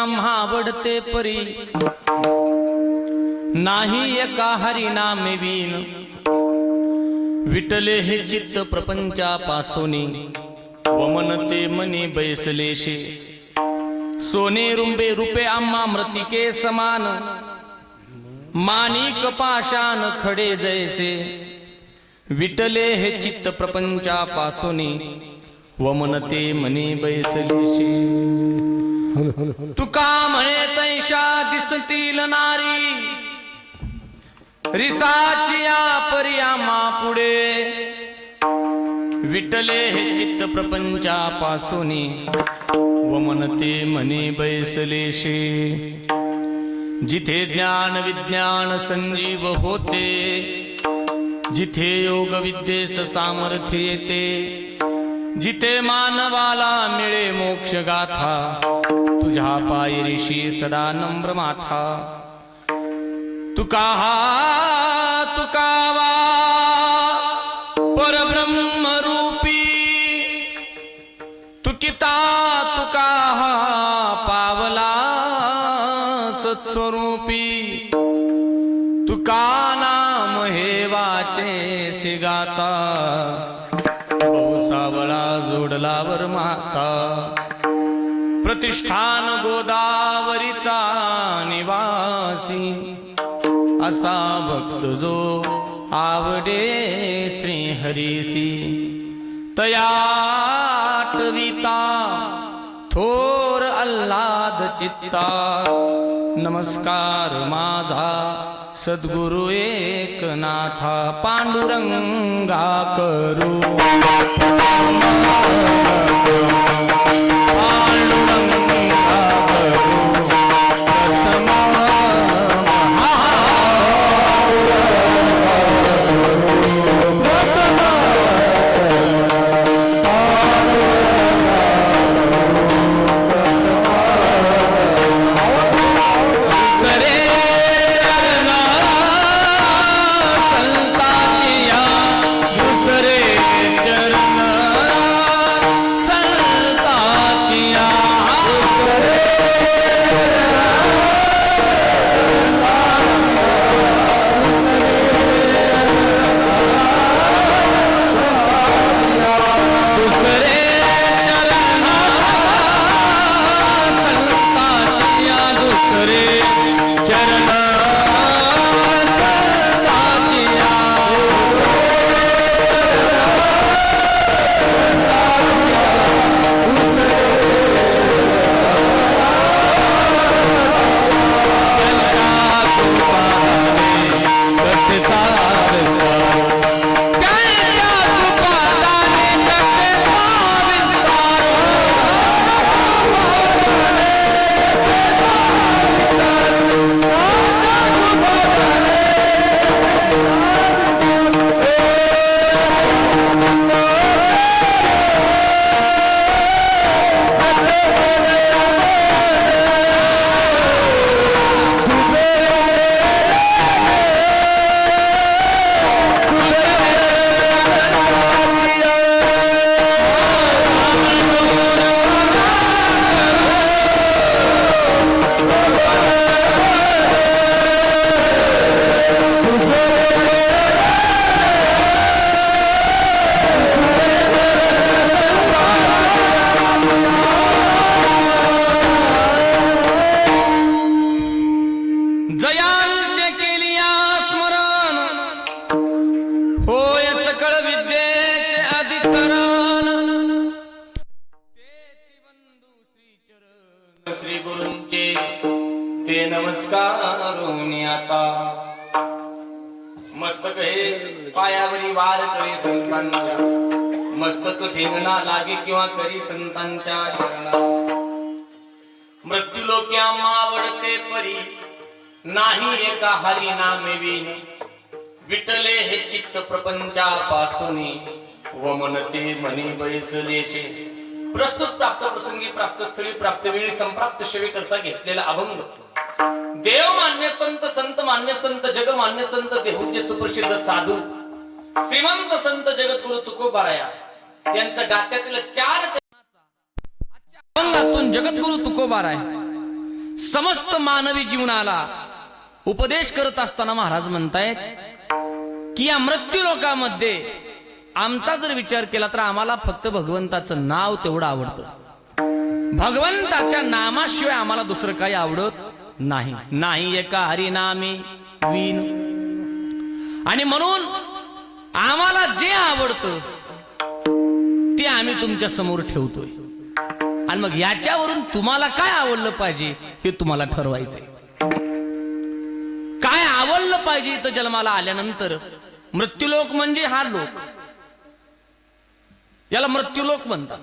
आम्हा आवडते परी नाही एका हरी नामे विन विटले हे चित्त प्रपंचापासोनी वमनते मनी बैसलेशे सोने रुंबे रूपे आम्हा मृतिके समान माणिक पाषाण खडे जैसे विटले हे चित्त प्रपंचापासोनी वमनते मनी बैसलेशे तुका म्हणे तैशा दिसतील नारी रिसाचिया पर्यामा पुढे विटले हे चित्त प्रपंचापासोनी वमनते मनी बैसलेशे जिथे ज्ञान विज्ञान संजीव होते जिथे योग विद्येस सामर्थ्य येते जिथे मानवाला मिळे मोक्ष गाथा तुझ्या पायी ऋषी सदा नम्र माथा तुकावा परब्रह्म रूपी तुकिता तुकाहा पावला सत्स्वरूपी तुका नाम हे वाचे सिगाता बहुसावळा जोडलावर माता प्रतिष्ठान गोदावरीचा निवासी असा भक्त जो आवडे श्री हरीसी तयाटविता थोर अल्लाद चित्ता नमस्कार माझा सद्गुरु एकनाथा पांडुरंगा करू श्री गुरूंचे ते नमस्कारोनी आता मस्तक हे पायावरी वार करी संतांच्या मस्तक ठेंगणा लागे किंवा करी संतांच्या चरणा मृत्यू लोकी आम्हा आवडते परी नाही एका हरी नामे विन विटले हे चित्त प्रपंचापासूनी वमनते मनी बैसलेशे प्रस्तुत प्राप्त प्रसंगी प्राप्त स्थळी प्राप्त वेळी संप्राप्त सेवे करता घेतलेला अभंग देव मान्य संत संत मान्य संत जग मान्य संत देहूचे सुप्रसिद्ध साधू श्रीमंत संत जगद्गुरु तुकोबाराया यांचा गात्यातील 4 अभंगातून जगद्गुरु तुकोबाराय समस्त मानवी जीवनाला उपदेश करत असताना महाराज म्हणतायत की या मृत्यू लोकामध्ये आमचा जर विचार केला तर आम्हाला फक्त भगवंताचं नाव तेवढं आवडतं। भगवंताच्या नामाशिवाय आम्हाला दुसरं काही आवडत नाही। नाही एका हरिनामे विन। आणि म्हणून आम्हाला जे आवडतं ते आम्ही तुमच्या समोर ठेवतोय। आणि मग याच्यावरून तुम्हाला काय आवडलं पाहिजे हे तुम्हाला ठरवायचंय। काय आवडलं पाहिजे तर जन्माला आल्यानंतर मृत्यूलोक म्हणजे हा लोक, याला मृत्यूलोक म्हणतात।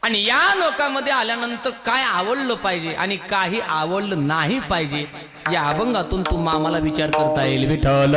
आणि या लोकामध्ये आल्यानंतर काय आवडलं पाहिजे आणि काही आवडलं नाही पाहिजे या अभंगातून तुम्हा आम्हाला विचार करता येईल। विठ्ठल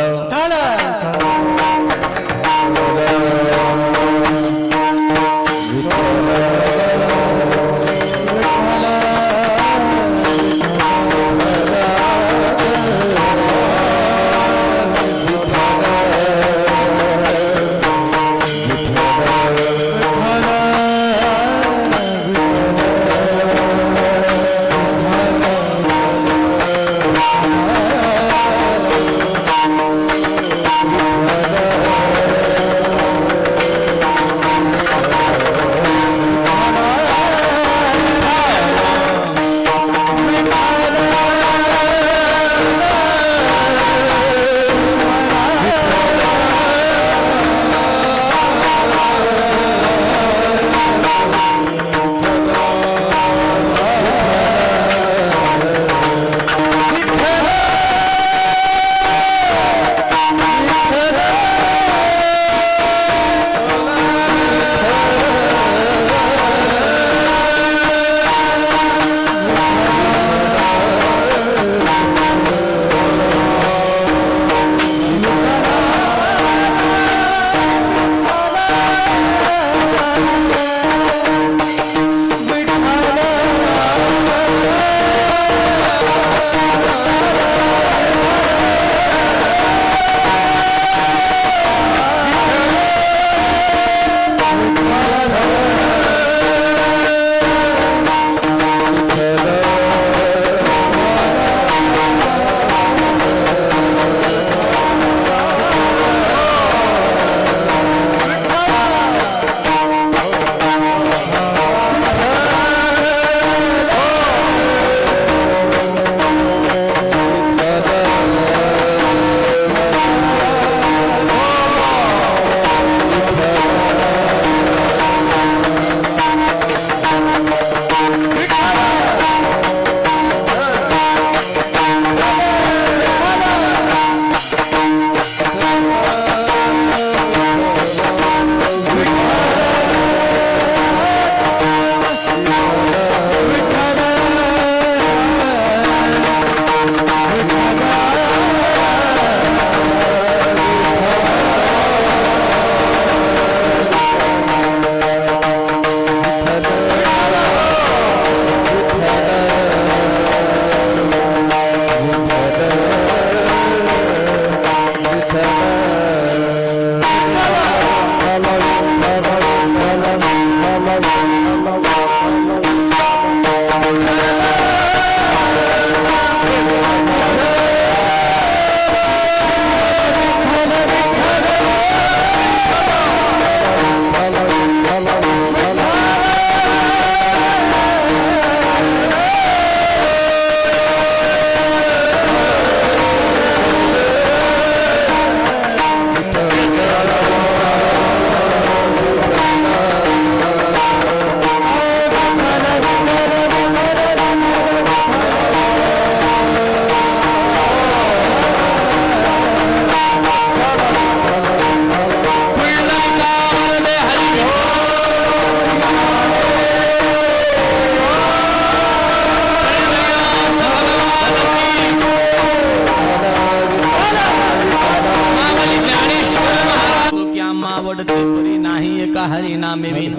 आवडते परी नाही एका हरिनामे विन।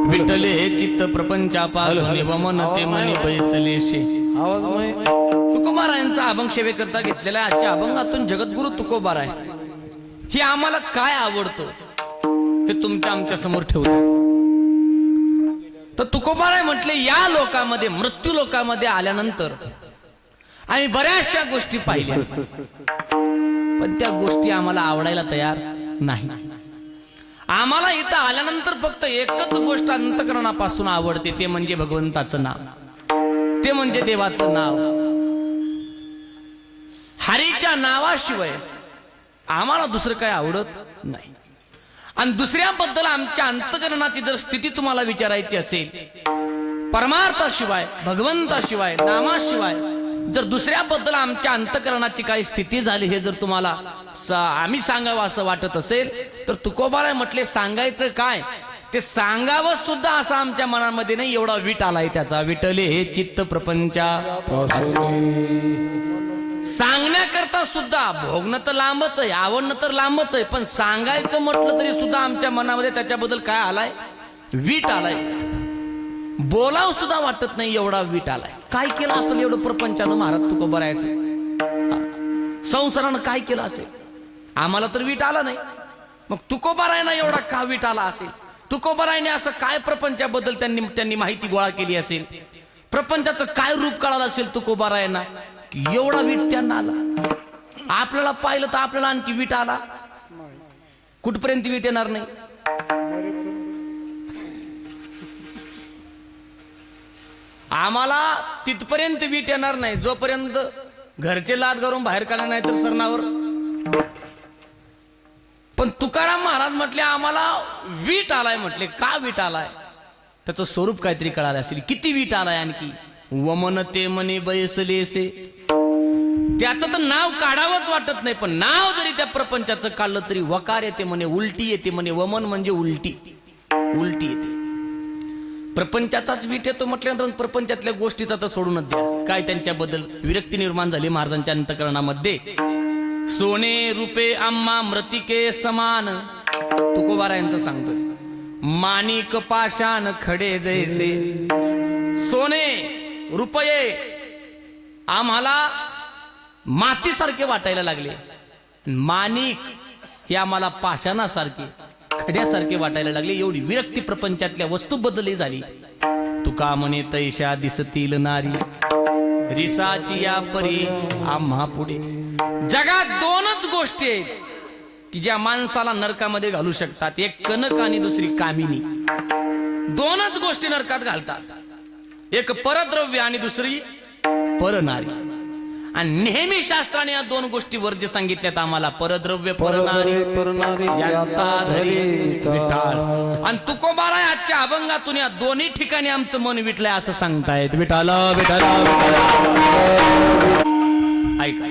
विठ्ठले चित्त प्रपंचापासून वमनते मनी बैसलेशे। तुकोबारायांचा अभंग सेवेकरता घेतलेल्या आजच्या अभंगातून जगद्गुरु तुकोबाराय हे आम्हाला काय आवडतं हे तुमच्या आमच्या समोर ठेवतो। तर तुकोबाराय म्हटले या लोकामध्ये मृत्यू लोकामध्ये आल्यानंतर आम्ही बऱ्याचशा गोष्टी पाहिल्या, पण त्या गोष्टी आम्हाला आवडायला तयार नाही. आम्हाला इथं आल्यानंतर फक्त एकच गोष्ट अंतःकरणापासून आवडते, ते म्हणजे भगवंताचं नाव, ते म्हणजे देवाचं नाव. हरीच्या नावाशिवाय आम्हाला दुसरं काही आवडत नाही. आणि दुसऱ्याबद्दल आमच्या अंतःकरणाची जर स्थिती तुम्हाला विचारायची असेल, परमार्थाशिवाय, भगवंताशिवाय, नामाशिवाय जर दुसऱ्याबद्दल आमच्या अंतःकरणाची काही स्थिती झाली, हे जर तुम्हाला आम्ही सांगावं असं वाटत असेल, तर तुकोबाराय म्हटले सांगायचं काय, ते सांगावं सुद्धा असं आमच्या मनामध्ये नाही, एवढा वीट आलाय त्याचा. विठले हे चित्त प्रपंचा सांगण्याकरता सुद्धा, भोगणं तर लांबच आहे, आवडणं तर लांबच आहे, पण सांगायचं म्हटलं तरी सुद्धा आमच्या मनामध्ये त्याच्याबद्दल काय आलाय, वीट आलाय. बोलावं सुद्धा वाटत नाही, एवढा वीट आलाय. काय केलं असेल एवढं प्रपंचानं महाराज तुकोबारायचं, संसारानं काय केलं असेल, आम्हाला तर वीट आला नाही, मग तुकोबारायना एवढा का वीट आला असेल? तुकोबारायने असं काय प्रपंचाबद्दल त्यांनी माहिती गोळा केली असेल, प्रपंचाचं काय रूप कळालं असेल तुकोबारायना, एवढा वीट त्यांना आला? आपल्याला पाहिलं तर आपल्याला आणखी वीट आला, कुठपर्यंत वीट येणार नाही? आम्हाला तिथपर्यंत वीट येणार नाही जोपर्यंत घरचे लाद करून बाहेर काढणार नाही तर सरणावर. पण तुकाराम महाराज म्हटले आम्हाला वीट आलाय. म्हटले का वीट आलाय? त्याचं स्वरूप काहीतरी कळालं असेल. किती वीट आलाय आणखी? वमन ते मने बैसलेसे. त्याचं तर नाव काढावंच वाटत नाही, पण नाव जरी त्या प्रपंचाचं काढलं तरी वकार येते म्हणे, उलटी येते म्हणे. वमन म्हणजे उलटी, उलटी येते. प्रपंचाचाच वीट येतो म्हटल्यानंतर प्रपंचातल्या गोष्टीचा तर सोडूनच द्या. काय त्यांच्याबद्दल विरक्ती निर्माण झाली महाराजांच्या अंतःकरणामध्ये. सोने रुपे आम्हा मृतिके समान. तुकोबारायांचं सांगतोय, माणिक पाषाण खडे जैसे. सोने रुपये आम्हाला मातीसारखे वाटायला लागले, माणिक हे आम्हाला पाषाणासारखे, खड्यासारखे वाटायला लागले. एवढी विरक्ती प्रपंचातल्या वस्तूबद्दलही झाली. तुका म्हणे तैशा दिसतील नारी, रिसाची या परी आम्हा पुढे. जगात दोनच गोष्टी आहेत की ज्या माणसाला नरकामध्ये घालू शकतात, एक कनक आणि दुसरी कामिनी. दोनच गोष्टी नरकात घालतात, एक परद्रव्य आणि दुसरी परनारी. आणि नेहमी शास्त्राने या दोन गोष्टी वर्ज्य सांगितल्यात आम्हाला, परद्रव्य परनारी यांचा धरी विठाळ. आणि तुकोबाराय आजच्या अभंगातून या दोन्ही ठिकाणी आमचं मन विटलंय असं सांगतायत. विठाला विठाला ऐका,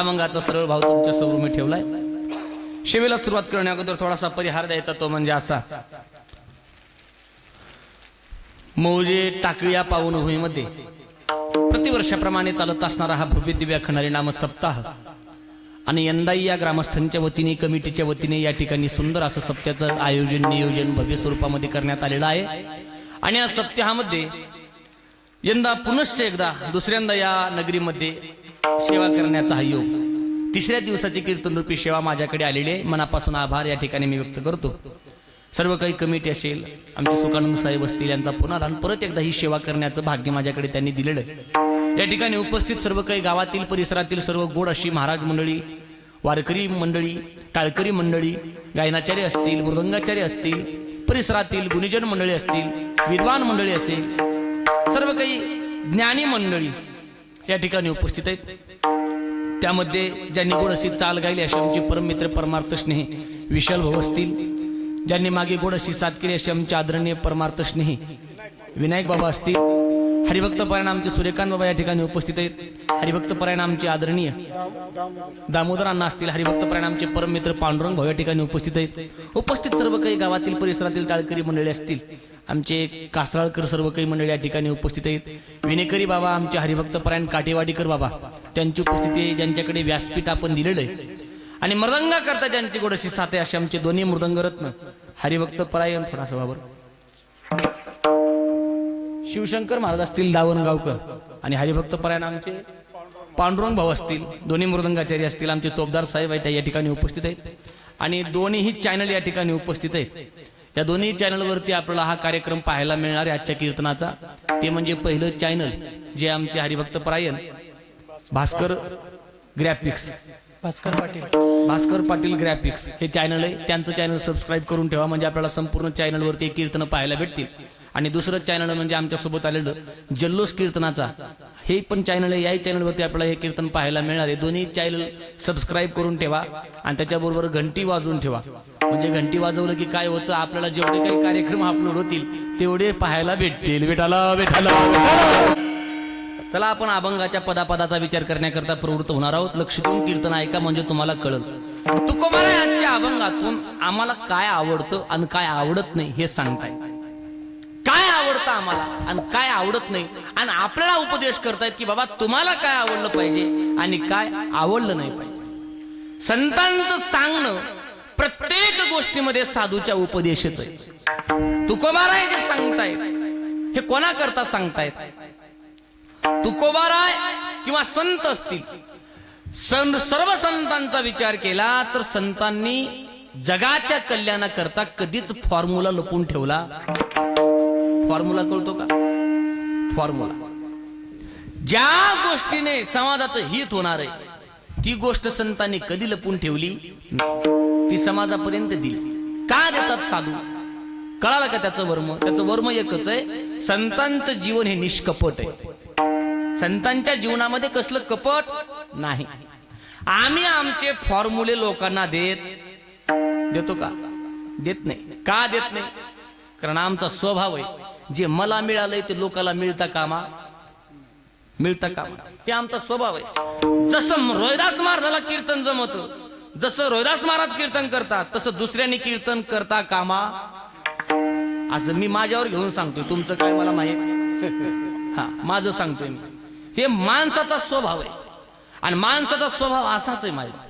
अभंगाचा सरळ भाव तुमच्या समोर मी ठेवलाय. शिवेला सुरुवात करण्या अगोदर थोडासा परिहार द्यायचा, तो म्हणजे असा. मौजे टाकळी या पावनभूमीमध्ये प्रतिवर्षाप्रमाणे चालत असणारा हा भव्य दिव्य खणारी नाम सप्ताह, आणि यंदाही या ग्रामस्थांच्या वतीने, कमिटीच्या वतीने या ठिकाणी सुंदर असं सप्त्याचं आयोजन, नियोजन भव्य स्वरूपामध्ये करण्यात आलेलं आहे. आणि या सप्ताहामध्ये यंदा पुनश्च एकदा दुसऱ्यांदा या नगरीमध्ये सेवा करण्याचा हा योग, तिसऱ्या दिवसाची कीर्तनरूपी सेवा माझ्याकडे आलेली आहे. मनापासून आभार या ठिकाणी मी व्यक्त करतो. सर्व काही कमिटी असेल, आमचे सुखानंद साहेब असतील, यांचा पुन्हा परत एकदा ही सेवा करण्याचं भाग्य माझ्याकडे त्यांनी दिलेलं आहे. या ठिकाणी उपस्थित सर्व काही गावातील, परिसरातील सर्व गोड अशी महाराज मंडळी, वारकरी मंडळी, टाळकरी मंडळी, गायनाचार्य असतील, मृदंगाचार्य असतील, परिसरातील गुणीजन मंडळी असतील, विद्वान मंडळी असेल, सर्व काही ज्ञानी मंडळी या ठिकाणी उपस्थित आहेत. त्यामध्ये ज्यांनी गोड अशी चाल गायली अशी आमचे परममित्र परमार्थ स्नेही विशाल भाऊ असतील, ज्यांनी मागे गोड अशी साथ केली अशी आमचे आदरणीय परमार्थ स्नेही विनायक बाबा असतील, हरिभक्त परायण आमचे सूर्यकांत बाबा या ठिकाणी उपस्थित आहेत, हरिभक्त परायण आमचे आदरणीय दामोदर अण्णा असतील, हरिभक्त परायण आमचे परममित्र पांडुरंग भाऊ या ठिकाणी उपस्थित आहेत. उपस्थित सर्व काही गावातील, परिसरातील टाळकरी मंडळी असतील, आमचे कासराळकर सर्व काही मंडळी या ठिकाणी उपस्थित आहेत. विनेकरी बाबा आमचे हरिभक्त परायण काटेवाडीकर बाबा त्यांची उपस्थिती आहे, ज्यांच्याकडे व्यासपीठ आपण दिलेलं आहे. आणि मृदंगा करता ज्यांची गोडशी साथ आहे असे आमचे दोन्ही मृदंगरत्न हरिभक्त परायण, थोडासा बाबर शिवशंकर महाराज असतील दावणगावकर, आणि हरिभक्त परायण आमचे पांडुरंग भाऊ असतील, दोन्ही मृदंगाचार्य असतील, आमचे चोपदार साहेब आहेत या ठिकाणी उपस्थित आहेत. आणि दोन्हीही चॅनल या ठिकाणी उपस्थित आहेत. या दोन्ही चॅनलवरती आपल्याला हा कार्यक्रम पाहायला मिळणार आहे आजच्या कीर्तनाचा. ते म्हणजे पहिलं चॅनल जे आमचे हरिभक्त परायण भास्कर ग्राफिक्स, भास्कर पाटील ग्राफिक्स हे चॅनल आहे. त्यांचं चॅनल सबस्क्राईब करून ठेवा, म्हणजे आपल्याला संपूर्ण चॅनलवरती कीर्तन पाहायला भेटतील. आणि दुसरं चॅनल म्हणजे आमच्यासोबत आलेलं जल्लोष कीर्तनाचा हे पण चॅनल आहे. याही चॅनलवरती आपल्याला हे कीर्तन पाहायला मिळणार आहे. दोन्ही चॅनल सबस्क्राईब करून ठेवा आणि त्याच्याबरोबर घंटी वाजवून ठेवा. म्हणजे घंटी वाजवलं की काय होतं, आपल्याला जेवढे काही कार्यक्रम अपलोड होतील तेवढे पाहायला भेटतील. भेटायला चला आपण अभंगाच्या पदापदाचा विचार करण्याकरता प्रवृत्त होणार आहोत. लक्ष देऊन कीर्तन ऐका म्हणजे तुम्हाला कळल. तुकोबारायांच्या अभंगातून आम्हाला काय आवडतं आणि काय आवडत नाही हे सांगताय. काय आवडतं आम्हाला आणि काय आवडत नाही, आणि आपल्याला उपदेश करतायत की बाबा तुम्हाला काय आवडलं पाहिजे आणि काय आवडलं नाही पाहिजे. संतांचं सांगणं प्रत्येक गोष्टीमध्ये साधूच्या उपदेशच आहे. तुकोबाराय जे सांगतायत हे कोणाकरता सांगतायत? तुकोबाराय किंवा संत असतील, सर्व संतांचा विचार केला तर संतांनी जगाच्या कल्याणाकरता कधीच फॉर्म्युला लपून ठेवला. फॉर्म्युला कळतो का? फॉर्म्युला ज्या गोष्टीने समाजाचं हित होणार आहे ती गोष्ट संतांनी कधी लपून ठेवली, ती समाजापर्यंत दिली. का देतात साधू? कळालं का त्याचं वर्म? त्याचं वर्म एकच आहे, संतांचं जीवन हे निष्कपट आहे. संतांच्या जीवनामध्ये कसलं कपट नाही. आम्ही आमचे फॉर्म्युले लोकांना देतो का? देत नाही. का देत नाही? कारण आमचा स्वभाव आहे जे मला मिळालंय ते लोकांना मिळता कामा हे आमचा स्वभाव आहे. जसं रोहिदास महाराजाला कीर्तन जमत, जसं रोहिदास महाराज कीर्तन करतात तसं दुसऱ्यांनी कीर्तन करता कामा. असं मी माझ्यावर घेऊन सांगतोय, तुमचं काय मला माहित. हा, माझं सांगतोय मी. हे माणसाचा स्वभाव आहे आणि माणसाचा स्वभाव असाच आहे. माझा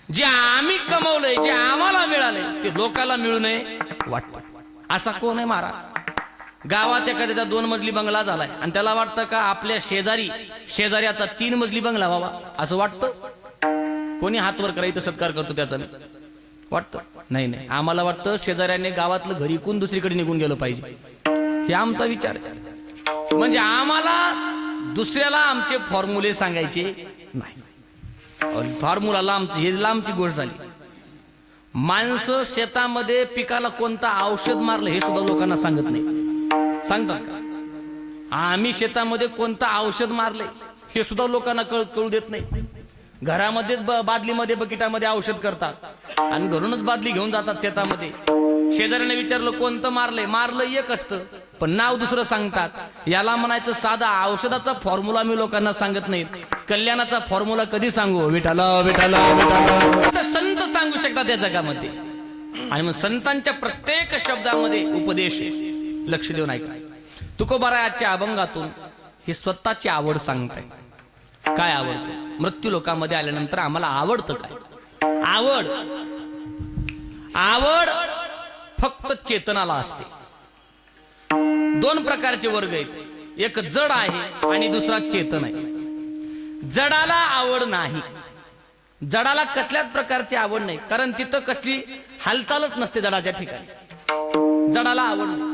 जे आम्ही कमवलंय, जे आम्हाला मिळालंय ते लोकांना मिळू नये वाटतं. असा कोण आहे महाराज? गावात एखाद्याचा 2 मजली बंगला झालाय आणि त्याला वाटतं का आपल्या शेजाऱ्याचा 3 मजली बंगला व्हावा असं वाटतं? कोणी हात वर करायचं सत्कार करतो त्याचा वाटतं? नाही. आम्हाला वाटतं शेजाऱ्याने गावातलं घर इकून दुसरीकडे निघून गेलं पाहिजे, हे आमचा विचार आहे. म्हणजे आम्हाला दुसऱ्याला आमचे फॉर्म्युले सांगायचे नाही. फॉर्म्युला हे लांबची गोष्ट झाली. माणसं शेतामध्ये पिकाला कोणता औषध मारलं हे सुद्धा लोकांना सांगत नाही. सांगतात का? आम्ही शेतामध्ये कोणता औषध मारले हे सुद्धा लोकांना कळू देत नाही. घरामध्येच बादलीमध्ये बकेटामध्ये औषध करतात आणि घरूनच बादली घेऊन जातात शेतामध्ये. शेजाऱ्याने विचारलं कोणतं मारलं एक असतं पण नाव दुसरं सांगतात. याला म्हणायचं साधा औषधाचा फॉर्म्युला मी लोकांना सांगत नाहीत, कल्याणाचा फॉर्म्युला कधी सांगू? विठाला संत सांगू शकतात या जगामध्ये. आणि मग संतांच्या प्रत्येक शब्दामध्ये उपदेश आहे. लक्ष देऊन ऐका. तुकोबारायाच्या अभंगातून ही स्वतःची आवड सांगताय. काय आवडतं? मृत्यू लोकांमध्ये आल्यानंतर आम्हाला आवडतं काय? आवड फक्त चेतनाला असते. 2 प्रकारचे वर्ग आहेत, एक जड आहे आणि दुसरा चेतन आहे. जडाला आवड नाही. जडाला कसल्याच प्रकारची आवड नाही, कारण तिथं कसली हालचालच नसते जडाच्या ठिकाणी. जडाला आवड नाही.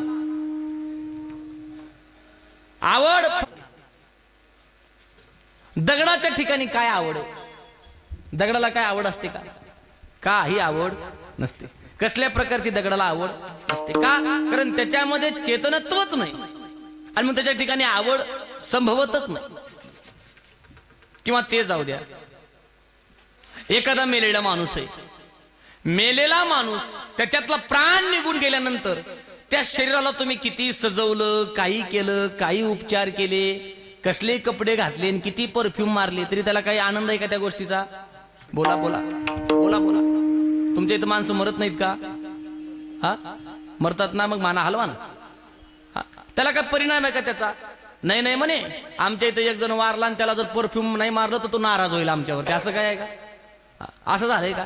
आवड दगडाच्या ठिकाणी काय आवड आहे? दगडाला काय आवड असते का? काही आवड नसते. कसल्या प्रकारची दगडाला आवड नसते का? कारण त्याच्यामध्ये चेतनत्वच नाही आणि मग त्याच्या ठिकाणी आवड संभवतच नाही. किंवा ते जाऊ द्या, एखादा मेलेला माणूस आहे, मेलेला माणूस त्याच्यातला प्राण निघून गेल्यानंतर त्या शरीराला तुम्ही किती सजवलं, काही केलं, काही उपचार केले, कसले कपडे घातले, किती परफ्यूम मारले, तरी त्याला काही आनंद आहे का त्या गोष्टीचा? बोला. तुमच्या इथं माणसं मरत नाहीत का? हा, मरतात ना. मग माना हलवा ना. त्याला काय परिणाम आहे का त्याचा? नाही म्हणे. आमच्या इथं एक जण वारला आणि त्याला जर परफ्यूम नाही मारलं तर तो नाराज होईल आमच्यावरती. असं काय आहे का? असं झालंय का?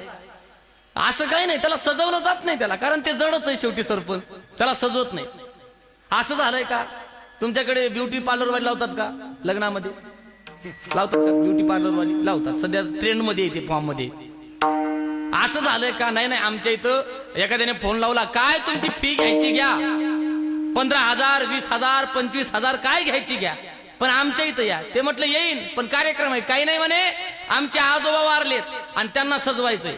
असं काही नाही. त्याला सजवलं जात नाही त्याला, कारण ते जडच आहे शेवटी. सरपंच त्याला सजवत नाही. असं झालंय का? तुमच्याकडे ब्युटी पार्लरवाली लावतात का? लग्नामध्ये लावतात का? ब्युटी पार्लरवाली लावतात. सध्या ट्रेंड मध्ये येते, फॉर्म मध्ये. असं झालंय का? नाही नाही, आमच्या इथं एखाद्याने फोन लावला, काय तुमची फी घ्यायची घ्या, 15,000 20,000 25,000 काय घ्यायची घ्या, पण आमच्या इथं या. ते म्हटलं येईन, पण कार्यक्रम आहे. काही नाही म्हणे, आमचे आजोबा वारलेत आणि त्यांना सजवायचंय,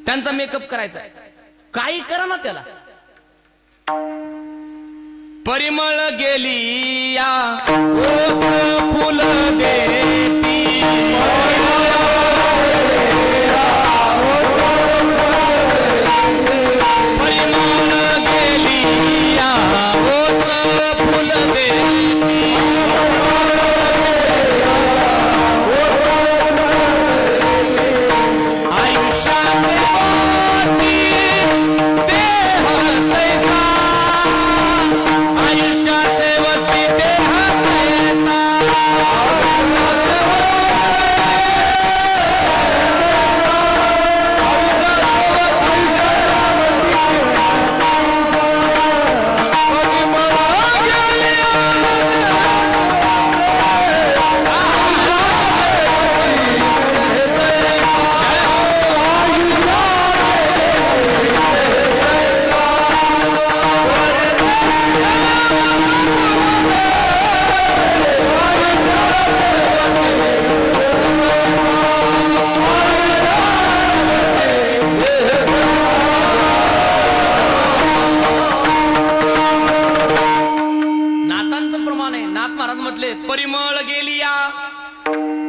त्यांचा मेकअप करायचा. काही करा ना त्याला. परिमळ गेली या ओस फुल देती, परिमळ गेली या ओस फुल देती, आयुष्याचे मोती देह तैसा, आयुष्याचे वरती देह तैसा. नातांचं प्रमाण आहे. नाथ महाराज म्हटले, परिमळ गेलिया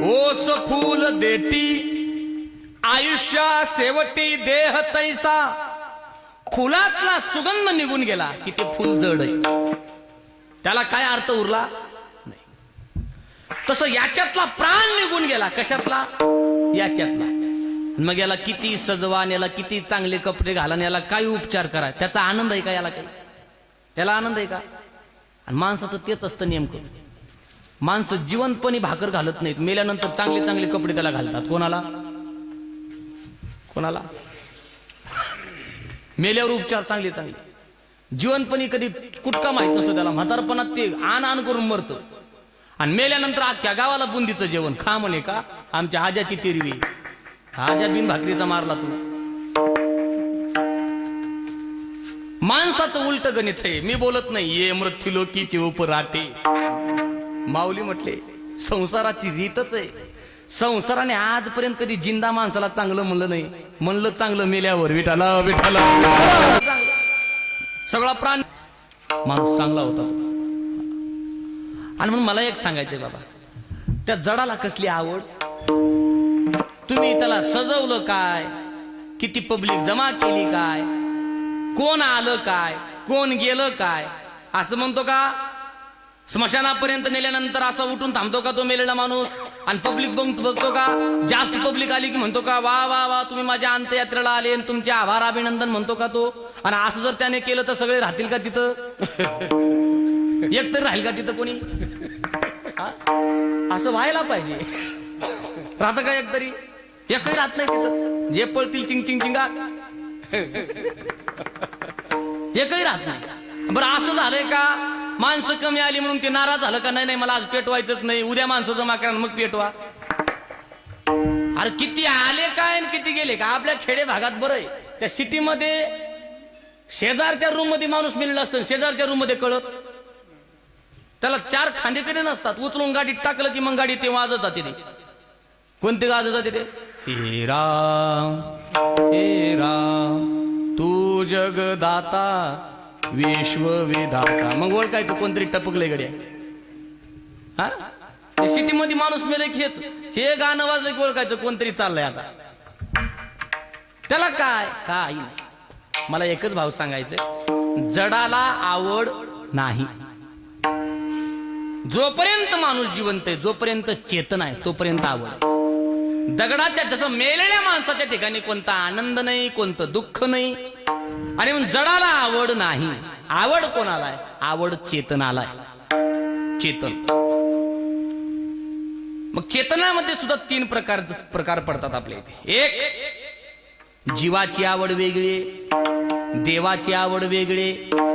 ओस फूल देती, आयुष्या शेवटी देह तैसा. फुलातला सुगंध निघून गेला की ते फुल जड आहे, त्याला काय अर्थ उरला नाही. तसं याच्यातला प्राण निघून गेला. कशातला? याच्यातला. मग याला किती सजवा, याला किती चांगले कपडे घाला, याला काय उपचार करा, त्याचा आनंद आहे का? याला काही याला आनंद आहे का? आणि माणसाचं तेच असतं नेमकं. माणसं जिवंतपणी भाकर घालत नाहीत, मेल्यानंतर चांगले चांगले कपडे त्याला घालतात. कोणाला? कोणाला? मेल्यावर उपचार चांगले चांगले. जिवंतपणी कधी कुटका माहित नसतो त्याला, म्हातारपणात ते आण करून मरतं. आणि मेल्यानंतर अख्ख्या गावाला बुंदीचं जेवण खा म्हणे. का? आमच्या आज्याची तेरवी, आज्या बिन भाकरीचा मारला तू. माणसाचं उलट गणित आहे. मी बोलत नाही, ये मृत्यूलोकीचे उपराटे. माऊली म्हटले, संसाराची रीतच आहे. संसाराने आजपर्यंत कधी जिंदा माणसाला चांगलं म्हणलं नाही. म्हणलं चांगलं मेल्यावर, विठाला विठाला. सगळा प्राण माणूस चांगला होता तो. आणि म्हणून मला एक सांगायचंय बाबा, त्या जडाला कसली आवड. तुम्ही त्याला सजवलं काय, किती पब्लिक जमा केली काय, कोण आलं काय, कोण गेलं काय, असं म्हणतो का? स्मशानापर्यंत नेल्यानंतर असं उठून थांबतो का तो मेलेला माणूस? आणि पब्लिक बघतो का? जास्त पब्लिक आली की म्हणतो का, वा वा वा तुम्ही माझ्या अंत्ययात्रेला आले आणि तुमचे आभार अभिनंदन म्हणतो का तो? आणि असं जर त्याने केलं तर सगळे राहतील का तिथं? एक तर राहील का तिथं कोणी? असं व्हायला पाहिजे. राहतं का एक तरी? एकही राहत नाही तिथं. जे पळतील चिंग चिंग चिंगा, एकही राहत नाही. बरं असं झालंय का? माणसं कमी आली म्हणून ते नाराज झालं का? नाही नाही, मला आज पेटवायचंच नाही, उद्या माणसं जमा करा मग पेटवा. अरे किती आले काय आणि किती गेले का? आपल्या खेडे भागात बरं आहे. त्या सिटीमध्ये शेजारच्या रूम मध्ये माणूस मिळला असतं, शेजारच्या रूम मध्ये कळत त्याला 4 खांदेकडे नसतात. उचलून गाडीत टाकलं की मग गाडी ते वाजत जाते. ते कोणते वाजत जाते? ते हे राम तू जगदाता विश्वविधाता. मग ओळखायचं कोणतरी टपकलंय गड्या. हा, सिटी मध्ये माणूस मेले की हे गाणं वाजलं की ओळखायचं कोणतरी चाललंय आता. त्याला काय काय नाही. मला एकच भाव सांगायचंय, जडाला आवड नाही. जोपर्यंत माणूस जिवंत आहे, जोपर्यंत चेतन आहे, तोपर्यंत आवड. दगडाच्या, जसं मेलेल्या माणसाच्या ठिकाणी कोणता आनंद नाही, कोणतं दुःख नाही. आणि मग जडाला आवड नाही. आवड कोणाला आहे? आवड चेतनाला आहे. चेतन. मग चेतनामध्ये सुद्धा 3 प्रकार पडतात आपल्या इथे. एक, जीवाची आवड वेगळी, देवाची आवड वेगळी,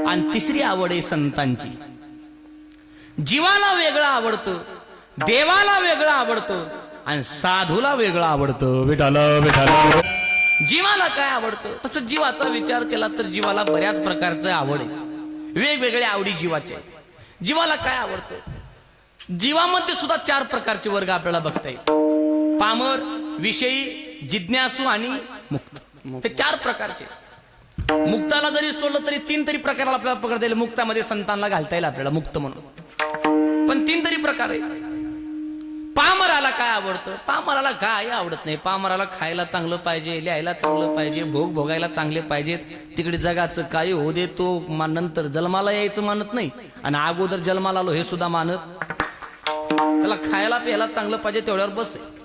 आणि तिसरी आवड आहे संतांची. जीवाला वेगळं आवडतं, देवाला वेगळं आवडतं, आणि साधूला वेगळं आवडतं. विठाल विठाल. जीवाला काय आवडतं तसं जीवाचा विचार केला तर जीवाला बऱ्याच प्रकारचं आवड आहे. वेगवेगळ्या आवडी जीवाचे आहेत. जीवाला काय आवडतं? जीवामध्ये सुद्धा 4 प्रकारचे वर्ग आपल्याला बघता येईल. पामर, विषयी, जिज्ञासू आणि मुक्त. हे 4 प्रकारचे. मुक्ताला जरी सोडलं तरी 3 तरी प्रकाराला आपल्याला पकडता येईल. मुक्तामध्ये संतांना घालता येईल आपल्याला मुक्त म्हणून, पण 3 तरी प्रकार आहे. पामराला काय आवडतं? पामराला काय आवडत नाही. पामराला खायला चांगलं पाहिजे, लिहायला चांगलं पाहिजे, भोग भोगायला चांगले पाहिजेत. तिकडे जगाचं काय होऊ दे, तो नंतर जन्माला यायचं मानत नाही आणि अगोदर जन्माला आलो हे सुद्धा मानत. त्याला खायला प्यायला चांगलं पाहिजे, तेवढ्यावर बस आहे.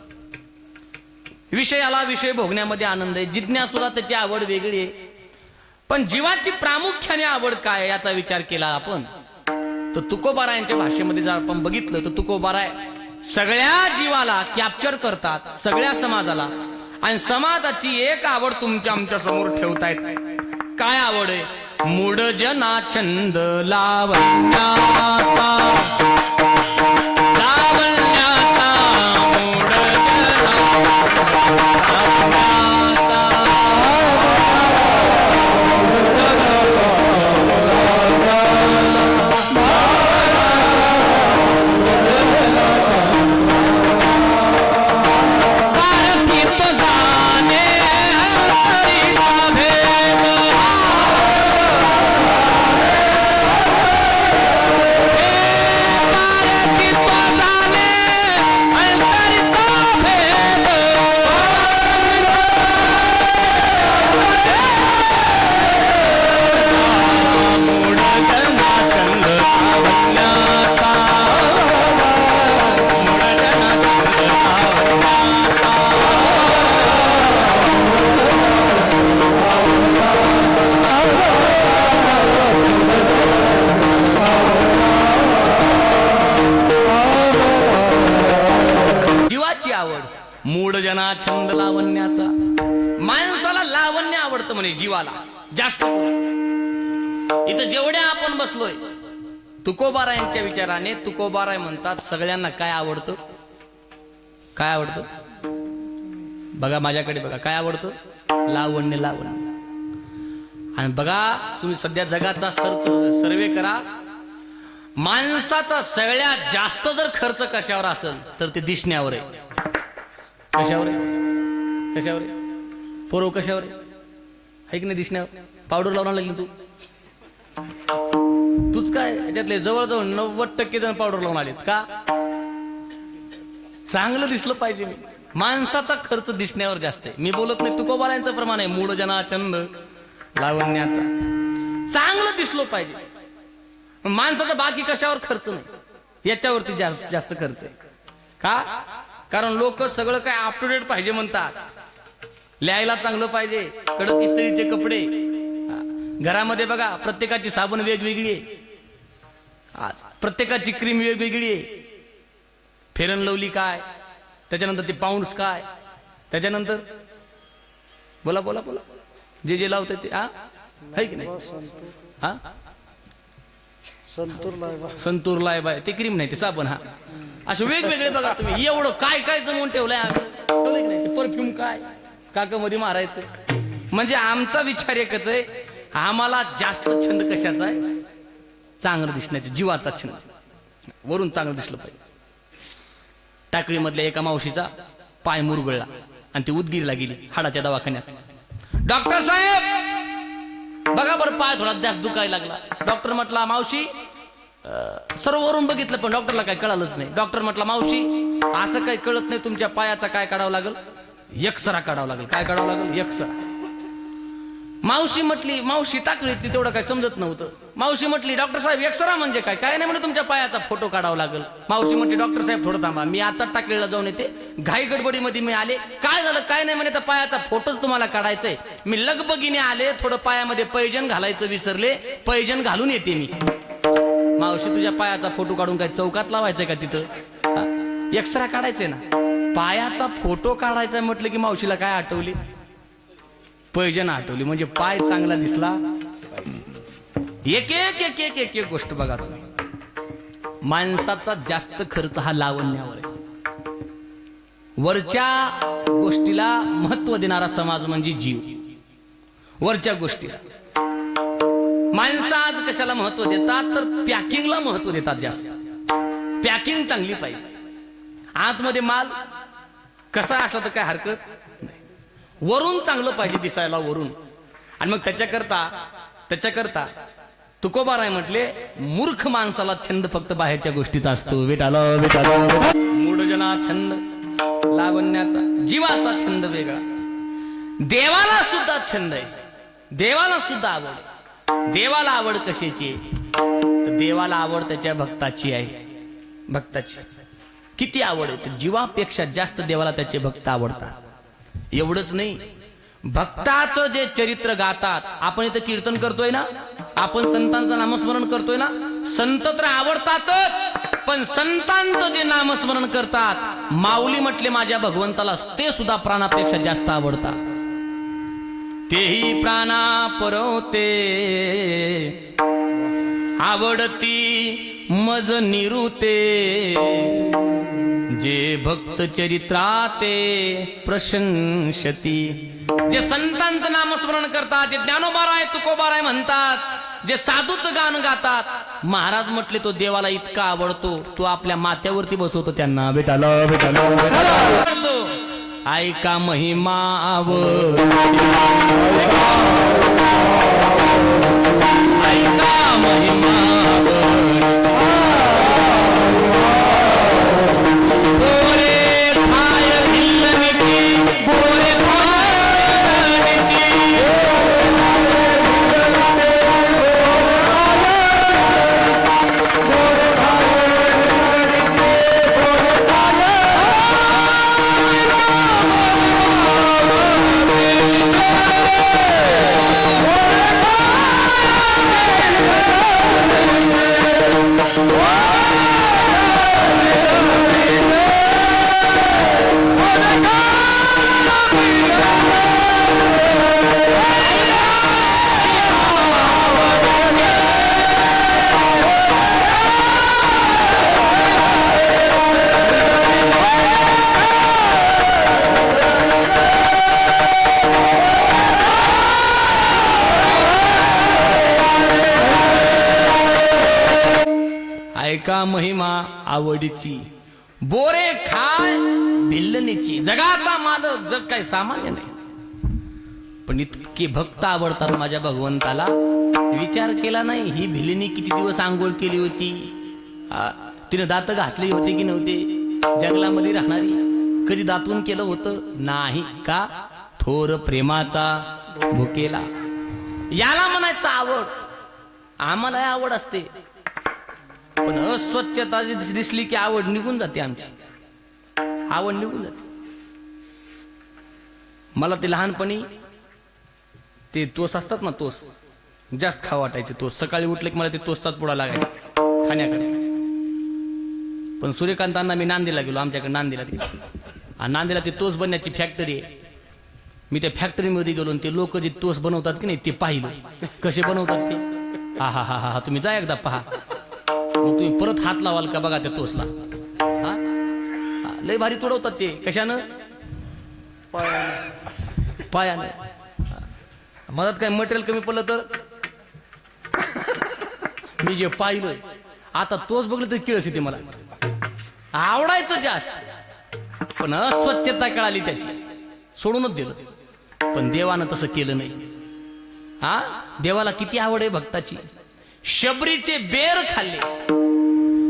विषयाला विषय भोगण्यामध्ये आनंद आहे. जिज्ञासूला त्याची आवड वेगळी आहे. पण जीवाची प्रामुख्याने आवड काय आहे याचा विचार केला आपण तर तुकोबारायांच्या भाषेमध्ये जर आपण बघितलं तर तुकोबाराय सगळ्या जीवाला कॅप्चर करतात, सगळ्या समाजाला. आणि समाजाची एक आवड तुमच्या आमच्या समोर ठेवतायत. काय आवड आहे? मूड जना छंद लावण्याचा, लावण्याचा मूड मूड जना छंद लावण्याचा. माणसाला लावण्य आवडतं म्हणे जीवाला जास्त करून. इथं जेवढ्या आपण बसलोय तुकोबारायांच्या विचाराने तुकोबाराय म्हणतात सगळ्यांना काय आवडतं? काय आवडतं? बघा माझ्याकडे बघा, काय आवडतं? लावण्य. लावण्य. आणि बघा तुम्ही सध्या जगाचा सर्वे करा. माणसाचा सगळ्यात जास्त जर खर्च कशावर असेल तर ते दिसण्यावर आहे. कशावर? कशावर? पोरव कशावर आहे की नाही दिसण्यावर? पावडर लावून लागली तूच काय याच्यातले जवळजवळ 90% जण पावडर लावून आलेत. का? चांगलं दिसलं पाहिजे. माणसाचा खर्च दिसण्यावर जास्त आहे. मी बोलत नाही तुकोबारायांचं प्रमाण आहे मूड जना छंद लावण्याचा. चांगलं दिसलं पाहिजे. माणसाचा बाकी कशावर खर्च नाही, याच्यावरती जास्त खर्च आहे. का? कारण लोक सगळं काय अप टू डेट पाहिजे म्हणतात. लिहायला चांगलं पाहिजे, कडक इस्त्रीचे कपडे, घरामध्ये बघा प्रत्येकाची साबण वेगवेगळी आहे, आज प्रत्येकाची क्रीम वेगवेगळी आहे. फेरन लवली काय, त्याच्यानंतर ते पाऊंड्स काय, त्याच्यानंतर बोला बोला बोला जे लावते ते आहे की नाही? हा संतूर लायबाय ते क्रीम नाही ते साबण. हा असे वेगवेगळे बघा तुम्ही. एवढं काय काय जमवून ठेवलंय आम्ही, ठेवलंय की नाही? परफ्यूम काय काकामध्ये मारायचं. म्हणजे आमचा विचार एकच आहे, आम्हाला जास्त छंद कशाचा आहे? चांगलं दिसण्याचा, जीवाचा छंद. वरून चांगलं दिसलं पाहिजे. टाकळीमधल्या एका मावशीचा पाय मुरगळला आणि ती उदगीरला गेली हाडाच्या दवाखान्यात. डॉक्टर साहेब बघा बरं पाय थोडा जास्त दुखायला लागला. डॉक्टर म्हटला मावशी सर्व वरून बघितलं पण डॉक्टरला काय कळालंच नाही. डॉक्टर म्हटला मावशी असं काही कळत नाही, तुमच्या पायाचा काय काढावं लागेल? एक्सरा काढावं लागेल. काय काढावं लागेल? एक्सरा. मावशी म्हटली, मावशी टाकळी ती तेवढं काय समजत नव्हतं. मावशी म्हटली डॉक्टर साहेब एक्सरा म्हणजे काय? काय नाही म्हणे तुमच्या पायाचा फोटो काढावा लागेल. मावशी म्हटली डॉक्टर साहेब थोडं थांबा, मी आता टाकळीला जाऊन येते. घाई गडबडीमध्ये मी आले. काय झालं? काय नाही म्हणे तर पायाचा फोटोच तुम्हाला काढायचंय. मी लगबगीने आले, थोडं पायामध्ये पैजण घालायचं विसरले, पैजण घालून येते मी. मावशी तुझ्या पायाचा फोटो काढून काय चौकात लावायचंय का तिथं? एक्सरा काढायचंय ना. पायाचा फोटो काढायचा म्हटलं की मावशीला काय आठवली? पैजण आठवली. म्हणजे पाय चांगला दिसला. एक एक एक एक एक एक गोष्ट बघा तुम्ही. माणसाचा जास्त खर्च हा लावण्यावर आहे. वरच्या गोष्टीला महत्व देणारा समाज म्हणजे जीव. वरच्या गोष्टीला माणसं आज कशाला महत्व देतात तर पॅकिंगला महत्व देतात जास्त. पॅकिंग चांगली पाहिजे. आतमध्ये माल कसा असला तर काय हरकत नाही, वरून चांगलं पाहिजे दिसायला वरून. आणि मग त्याच्याकरता तुकोबाराय म्हटले मूर्ख माणसाला छंद फक्त बाहेरच्या गोष्टीचा असतो. विटाला मूढजना छंद लावण्याचा, जीवाचा छंद वेगळा. देवाला सुद्धा छंद आहे, देवाला सुद्धा आवड आहे. देवाला आवड कशाची आहे तर देवाला आवड त्याच्या भक्ताची आहे. भक्ताची किती आवड आहे तर जीवापेक्षा जास्त देवाला त्याचे भक्त आवडतात. एवढंच नाही, भक्ताचं जे चरित्र गातात. आपण इथं कीर्तन करतोय ना, आपण संतांचं नामस्मरण करतोय ना, संत तर आवडतातच, पण संतांचं जे नामस्मरण करतात, माऊली म्हटले माझ्या भगवंताला, ते सुद्धा प्राणापेक्षा जास्त आवडतात. तेही प्राणा परवते आवडती मज निरुते, जे भक्त चरित्राते प्रशंसती. जे संतांचं नामस्मरण करतात, जे ज्ञानोबाराय तुकोबाराय म्हणतात, जे साधूचं गाणं गातात, महाराज म्हटले तो देवाला इतका आवडतो, तो आपल्या माथ्यावरती बसवतो त्यांना. बेटाला आवडतो. ऐका महिमा ऐका महिमा ऐका महिमा आवडीची, बोरे खाय भिल्लनीची. जगाचा मालक, जग काय सामान्य नाही, पण इतके भक्त आवडतात माझ्या भगवंताला. विचार केला नाही ही भिल्लनी किती दिवस आंघोळ केली होती, तिने दात घासली होती की नव्हते, जंगलामध्ये राहणारी, कधी दातून केलं होतं नाही का. थोर प्रेमाचा भुकेला, याला म्हणायचं आवड. आम्हाला आवड असते, पण अस्वच्छता दिसली की आवड निघून जाते आमची, आवड निघून जाते. मला ते लहानपणी ते तोस असतात ना, तोस जास्त खावा वाटायचे. तोस सकाळी उठले की मला ते तोसचाच पुडा लागायचा खाण्याकडे. पण सूर्यकांतांना मी नांदेला गेलो, आमच्याकडे नांदेला आणि नांदेला ते तोस बनण्याची फॅक्टरी आहे. मी त्या फॅक्टरीमध्ये गेलो आणि ते लोक जे तोस बनवतात की नाही ते पाहिलं कसे बनवतात ते. हा हा हा हा तुम्ही जा एकदा पहा, मग तुम्ही परत हात लावाल का बघा त्या तोसला. हा लय भारी तुडवतात ते. कशानं? पायानं. मधात काय मटेरियल कमी पडलं तर मी जे पाहिलं, आता तोच बघलं तर किळस येते मला. आवडायचं जास्त, पण अस्वच्छता कळाली त्याची, सोडूनच दिलं. पण देवानं तसं केलं नाही. हा देवाला किती आवड आहे भक्ताची. शबरीचे बेर खाल्ले,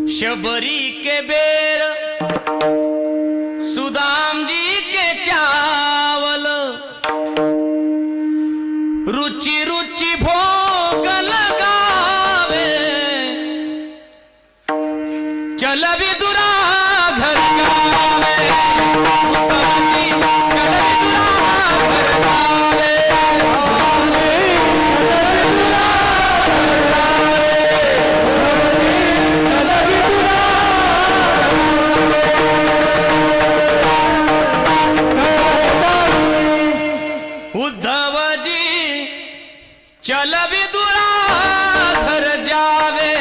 शबरी के बेर सुदाम जी के चावल, रुचि रुचि भोग लगावे, चल विदुरा घर गावे, चल विदुरा घर जावे,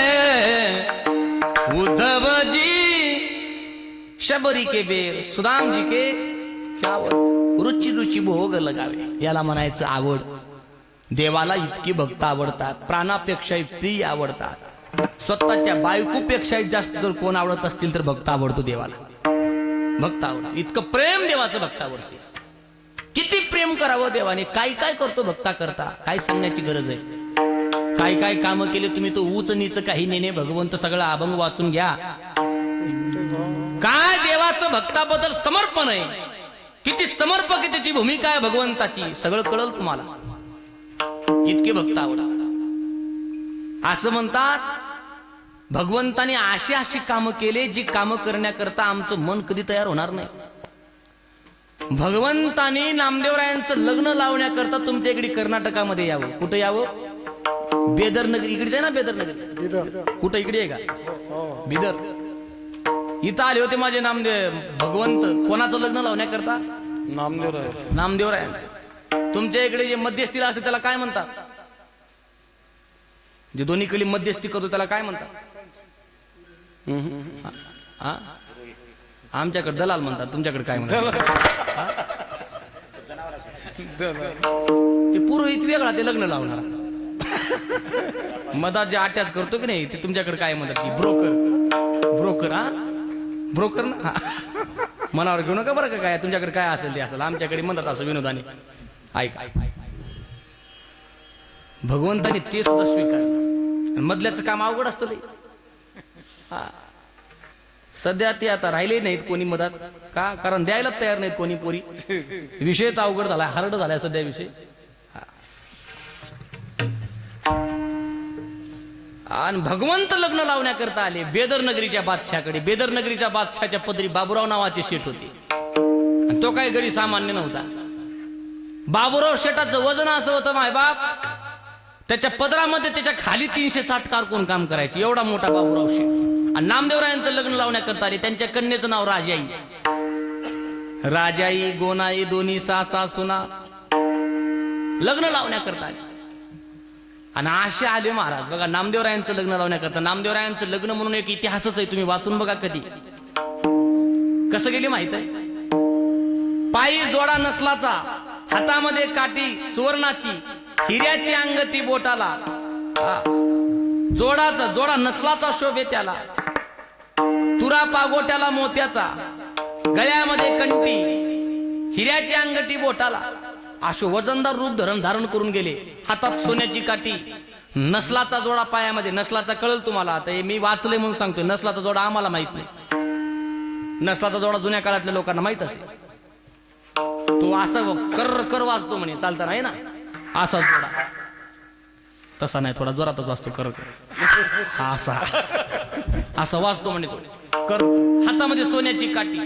उद्धव जी शबरी के बेर सुदाम जी के चावल रुची रुची भोग लगावे, याला म्हणायचं आवड. देवाला इतकी भक्त आवडतात, प्राणापेक्षाही प्रिय आवडतात. स्वतःच्या बायकोपेक्षाही जास्त जर कोण आवडत असतील तर भक्त आवडतो देवाला. भक्त आवडतो, इतकं प्रेम देवाचं भक्तावरती. किती प्रेम करावं देवाने, काय काय करतो भक्ता करता, काय सांगण्याची गरज आहे. काय काय कामं केले तुम्ही, तो उच नीच काही नेणे भगवंत सगळं अभंग वाचून घ्या. काय देवाचं भक्ताबद्दल समर्पण आहे, किती समर्पकतेची भूमिका आहे भगवंताची, सगळं कळल तुम्हाला. इतके भक्त आवडतात. असं म्हणतात भगवंताने अशी अशी कामं केले जी कामं करण्याकरता आमचं मन कधी तयार होणार नाही. भगवंतानी नामदेवरायांचं लग्न लावण्याकरता तुमच्या इकडे कर्नाटकामध्ये यावं. कुठं यावं? बेदर नगरी. इकडे आहे ना बेदर नगरी? कुठं इकडे आहे का बिदर? इथं आले होते माझे नामदेव भगवंत. कोणाचं लग्न लावण्याकरता? नामदेवरायांचं. तुमच्या इकडे जे मध्यस्थीला असते त्याला काय म्हणतात? जे दोन्हीकडे मध्यस्थी करतो त्याला काय म्हणतात? आमच्याकडे दलाल म्हणतात, तुमच्याकडे काय म्हणतात? ते पुरोहित वेगळा, ते लग्न लावणार. मधात जे अटॅच करतो की नाही ते तुमच्याकडे काय म्हणतात? की ब्रोकर. ब्रोकर? हा ब्रोकर ना. मनावर घेऊ नका बरं का, काय तुमच्याकडे काय असेल ते असेल, आमच्याकडे म्हणतात असं विनोदाने. ऐका, भगवंताने ते सुद्धा स्वीकारलं. मधल्याचं काम अवघड असतं लई. सध्या ते आता राहिले नाहीत कोणी मधात. का? कारण द्यायलाच तयार नाहीत कोणी पोरी. विषयच अवघड झालाय, हार्ड झालाय सध्या विषय. आणि भगवंत लग्न लावण्याकरता आले बेदर नगरीच्या बादशाकडे. बेदर नगरीच्या बादशाच्या पदरी बाबूराव नावाचे शेठ होते. आणि तो काही गडी सामान्य नव्हता. बाबूराव शेठाचं वजन असं होतं मायबाप, त्याच्या पदरामध्ये त्याच्या खाली 360 कारकून काम करायचे. एवढा मोठा बाबूराव शेठ. आणि नामदेवरायांचं लग्न लावण्याकरता आले. त्यांच्या कन्येचं नाव राजाई. राजाई गोनाई दोन्ही सासा सुना लग्न लावण्याकरता आले. आणि असे आले महाराज. बघा नामदेवरायांचं लग्न लावण्याकरता. नामदेवरायांचं लग्न म्हणून एक इतिहासच आहे, तुम्ही वाचून बघा कधी. कसं गेले माहित आहे? पायी जोडा नसलाचा, हातामध्ये काठी सुवर्णाची, हिऱ्याची अंगठी बोटाला, जोडा नसलाचा शोभे त्याला, तुरा पागोट्याला मोत्याचा, गळ्यामध्ये कंठी, हिऱ्याची अंगठी बोटाला, अशो वजनदार रूप धारण करून गेले. हातात सोन्याची काठी, नसलाचा जोडा पायामध्ये. नसलाचा कळल तुम्हाला, आता मी वाचले म्हणून सांगतोय. नसलाचा जोडा आम्हाला माहित नाही. नसलाचा जोडा जुन्या काळातल्या लोकांना माहित असेल. तो असं कर वाचतो म्हणे, चालता नाही ना असा जोडा. तसा नाही, थोडा जोरातच वाचतो. कर असा वाचतो म्हणे तो. कर हातामध्ये सोन्याची काठी.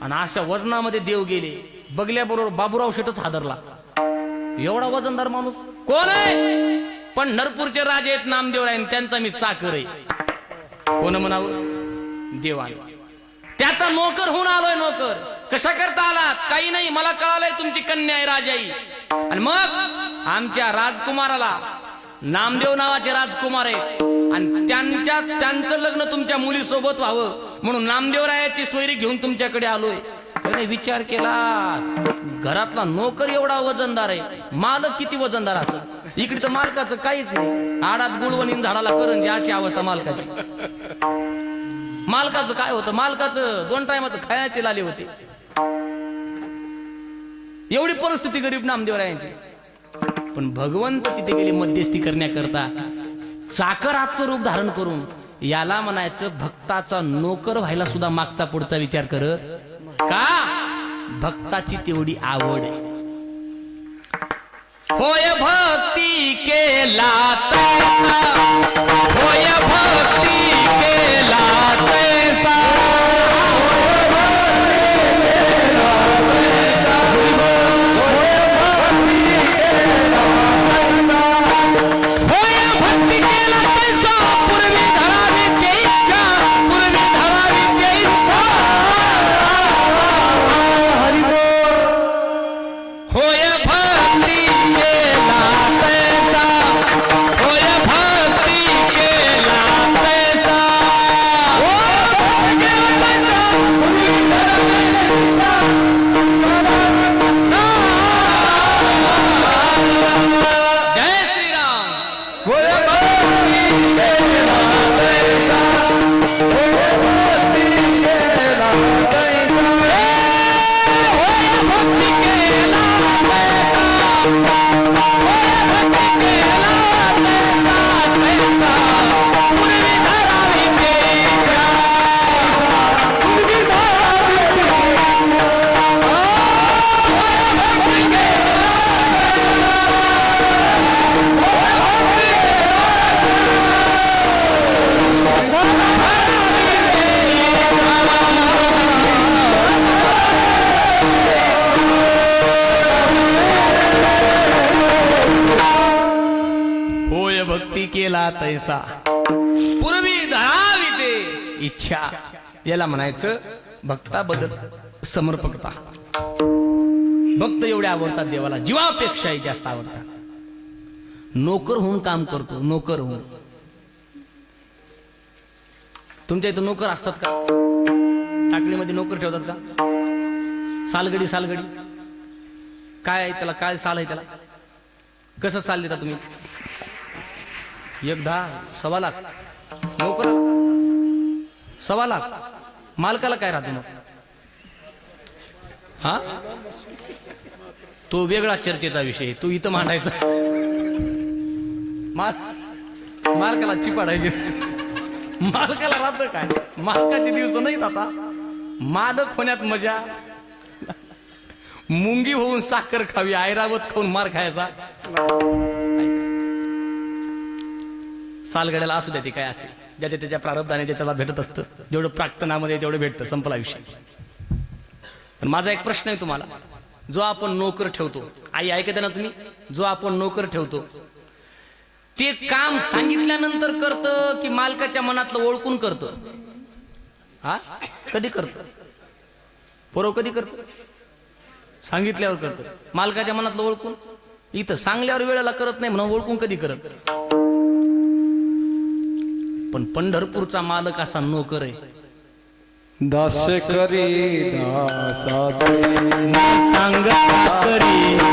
आणि अशा वजनामध्ये देव गेले. बघल्याबरोबर बाबूराव शेठच हादरला. एवढा वजनदार माणूस कोण आहे? पण नरपूरचे राजे आहेत नामदेवराय, त्यांचा मी चाकर आहे. कोण म्हणावं? देवाने. त्याचा नोकर होऊन आलोय. नोकर कशा करता आलात? काही नाही, मला कळालंय तुमची कन्या आहे राजाई. आणि मग आमच्या राजकुमाराला, नामदेव नावाचे राजकुमार आहेत, आणि त्यांचं लग्न तुमच्या मुलीसोबत व्हावं म्हणून नामदेवरायाची सोयरी घेऊन तुमच्याकडे आलोय. त्याने विचार केला, घरातला नोकर एवढा वजनदार आहे, मालक किती वजनदार असेल. इकडे तर मालकाचं काहीच नाही. आडात गुळवणीन झाडाला करंजी, अशी अवस्था मालकाची. मालकाचं काय होतं? मालकाचं 2 टायमाचं खायचे लाले होते. एवढी परिस्थिती गरीब नामदेवरायांची. पण भगवंत तिथे गेले मध्यस्थी करण्याकरता, चाकराचं रूप धारण करून. याला म्हणायचं भक्ताचा नोकर व्हायला सुद्धा मागचा पुढचा विचार करत. का? भक्ताची तेवढी आवड आहे. होय भक्ती केला तैसा, होय भक्ती केला तैसा, होय भक्ती केला तैसा पूर्वी धरावी ते इच्छा. याला म्हणायचं भक्ताबद्दल समर्पकता. भक्त एवढे आवडतात देवाला, जीवापेक्षाही जास्त आवडतात. नोकर होऊन काम करतो, नोकर होऊन. तुमच्या इथं नोकर असतात का? टाकलीमध्ये नोकर ठेवतात का? सालगडी सालगडी काय आहे त्याला? काय साल आहे त्याला? कसं साल देता तुम्ही? 1 10 सव्वा लाख नोकर, 1.25 लाख. मालकाला काय राहतो मग? हा, तो वेगळा चर्चेचा विषय, तो इथं मांडायचा. मालकाला चिपाडाय गेला. मालकाला राहतं काय? मालकाचे दिवस नाहीत आता. मालक होण्यात मजा. मुंगी होऊन साखर खावी, ऐरावत खाऊन मार खायचा. सालगड्याला असू द्या ते काय असेल, ज्याच्या त्याच्या प्रारब्धाने ज्याच्याला भेटत असतं. जेवढं प्राक्तनामध्ये तेवढं भेटतं, संपला विषय. पण माझा एक प्रश्न आहे तुम्हाला. जो आपण नोकर ठेवतो, आई ऐकते ना तुम्ही, जो आपण नोकर ठेवतो ते काम सांगितल्यानंतर करतं की मालकाच्या मनातलं ओळखून करतं? हा, कधी करतं? पोरव कधी करतं? सांगितल्यावर करतं. मालकाच्या मनातलं ओळखून. इथं सांगल्यावर वेळेला करत नाही म्हणून ओळखून कधी करत? पण पंढरपूरचा मालक असा नोकर आहे. दास करी दासा सांग करी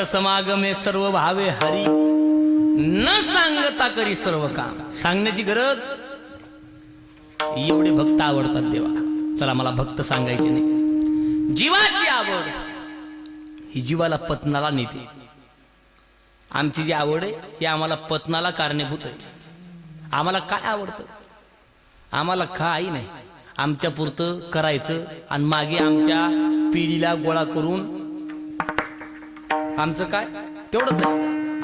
समागमे सर्व भावे हरी, न सांगता करी सर्व काम. सांगण्याची गरज. एवढे भक्त आवडतात देवाला. चला, मला भक्त सांगायचे नाही. जीवाची आवड ही जीवाला पतनाला नेते. आमची जी आवड आहे ही आम्हाला पतनाला कारणीभूत आहे. आम्हाला काय आवडतं? आम्हाला काही नाही. आमच्या पुरतं करायचं आणि मागे आमच्या पिढीला गोळा करून आमचं काय तेवढंच आहे.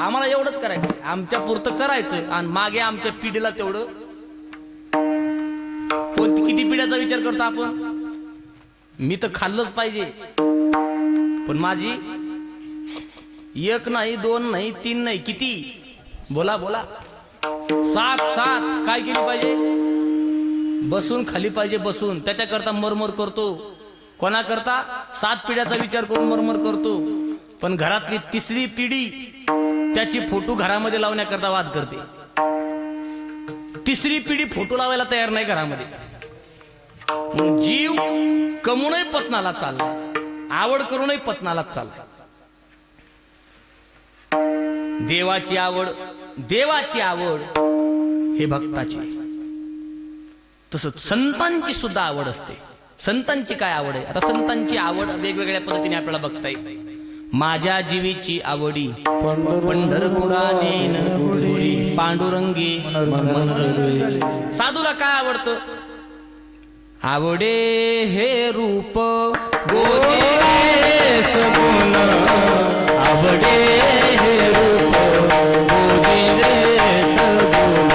आम्हाला एवढंच करायचं, आमच्या पुरतं करायचं आणि मागे आमच्या पिढीला तेवढं. कोणती किती पिढ्याचा विचार करतो आपण? मी तर खाल्लंच पाहिजे, पण माझी 1 नाही 2 नाही 3 नाही, किती? बोला बोला. 7 काय केली पाहिजे? बसून खाली पाहिजे, बसून. त्याच्याकरता मरमर करतो. कोणाकरता? 7 पिढ्याचा विचार करून मरमर करतो. पण घरातली 3री पिढी त्याची फोटो घरामध्ये लावण्याकरता वाद करते. 3री पिढी फोटो लावायला तयार नाही घरामध्ये. जीव कमूनही पतनाला चाललाय, आवड करूनही पतनाला चाललाय. देवाची आवड हे भक्ताची. तसंच संतांची सुद्धा आवड असते. संतांची काय आवड आहे? आता संतांची आवड वेगवेगळ्या पद्धतीने आपल्याला बघता येईल. माझ्या जीवीची आवडी पंढरपुराने पांडुरंगी. साधूला काय आवडतं? आवडे हे रूप गोजिरे सगुण आवडे हे रूप गोजिरे सगुण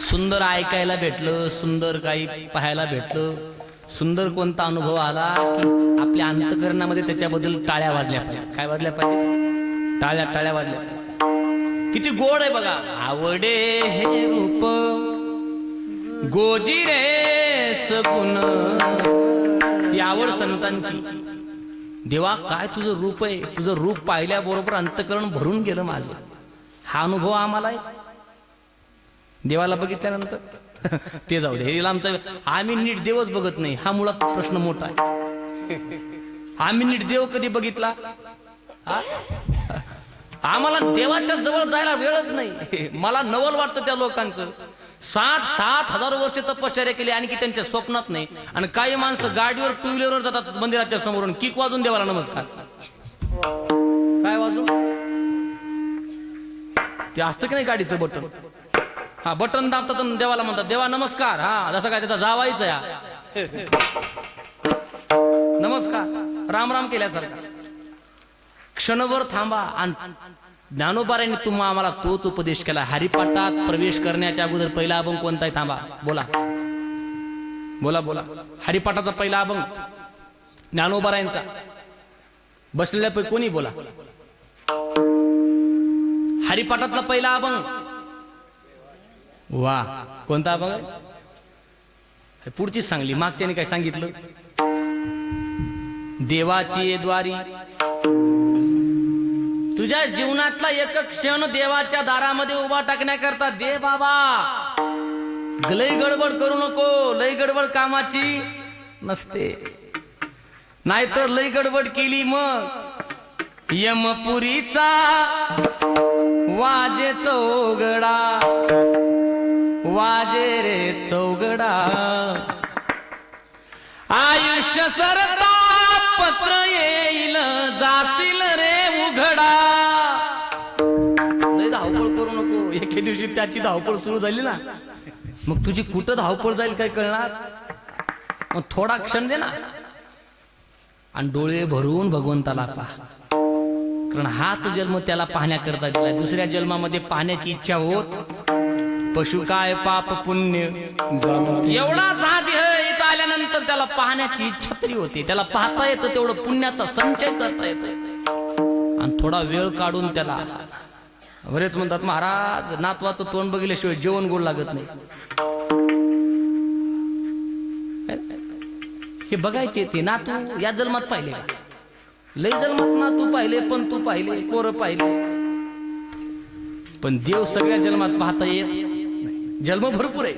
सुंदर ऐकायला भेटलं, सुंदर काही पाहायला भेटलं, सुंदर कोणता अनुभव आला की आपल्या अंतःकरणामध्ये त्याच्याबद्दल टाळ्या वाजल्या पाहिजे. काय वाजल्या पाहिजे? टाळ्या टाळ्या वाजल्या पाहिजे. किती गोड आहे बघा. आवडे हे रूप गोजिरे सगुण. ही आवड संतांची. देवा काय तुझं रूप आहे, तुझं रूप पाहिल्याबरोबर अंतःकरण भरून गेलं माझं. हा अनुभव आम्हाला आहे. देवाला बघितल्यानंतर ते जाऊ दे, हे आमचा. आम्ही नीट देवच बघत नाही, हा मुळात प्रश्न मोठा आहे. आम्ही नीट देव कधी बघितला? आम्हाला देवाच्या जवळ जायला वेळच नाही. मला नवल वाटतं त्या लोकांचं. 60 हजार वर्ष तपश्चर्या केली आणि की त्यांच्या स्वप्नात नाही. आणि काही माणसं गाडीवर टू व्हीलरवर जातात मंदिराच्या समोरून, किक वाजून देवाला नमस्कार. काय वाजून? ते असतं की नाही गाडीचं बटन, हा बटन दाबतात आणि देवाला म्हणतात देवा नमस्कार. हा जसं काय त्याचा जावायचं या नमस्कार राम राम केल्यासारखा. क्षणभर थांबा. आणि ज्ञानोबारांनी तुम्हा आम्हाला तोच उपदेश केला. हरिपाठात प्रवेश करण्याच्या अगोदर पहिला अभंग कोणता आहे? थांबा, बोला बोला बोला. हरिपाठाचा पहिला अभंग ज्ञानोबारांचा. बसलेल्यापैकी कोणी बोला. हरिपाठातला पहिला अभंग. वा, कोणता अभंग? पुढचीच सांगली, मागच्याने काय सांगितलं? देवाची द्वारी. तुझ्या जीवनातला एक क्षण देवाच्या दारामध्ये उभा टाकण्याकरता दे बाबा. लय गडबड करू नको. लय गडबड कामाची नसते. नाहीतर लय गडबड केली मग यमपुरीचा वाजे चौगडा. वाजे रे चौगडा. आयुष्य सरता पत्र येईल जाशील रे उघडा. लय धावपळ करू नको. एके दिवशी त्याची धावपळ सुरू झाली ना, मग तुझी कुठं धावपळ जाईल काय कळणार? मग थोडा क्षण दे ना आणि डोळे भरून भगवंताला पहा. कारण हाच जन्म त्याला पाहण्याकरता दिलाय. दुसऱ्या जन्मामध्ये पाहण्याची इच्छा होत. पशु काय पाप पुण्य एवढा जात इथं आल्यानंतर त्याला पाहण्याची इच्छा तरी होते. त्याला पाहता येतं तेवढं पुण्याचा संचय करता येतो. आणि थोडा वेळ काढून त्याला बरेच म्हणतात महाराज नातवाचं तोंड बघितल्याशिवाय जेवण गोड लागत नाही. हे बघायचे ते नातू या जन्मात पाहिले का? लय जन्मात नातू पाहिले, पण तू पाहिले, पोरं पाहिले, पण देव सगळ्या जन्मात पाहता येत. जन्म भरपूर आहे,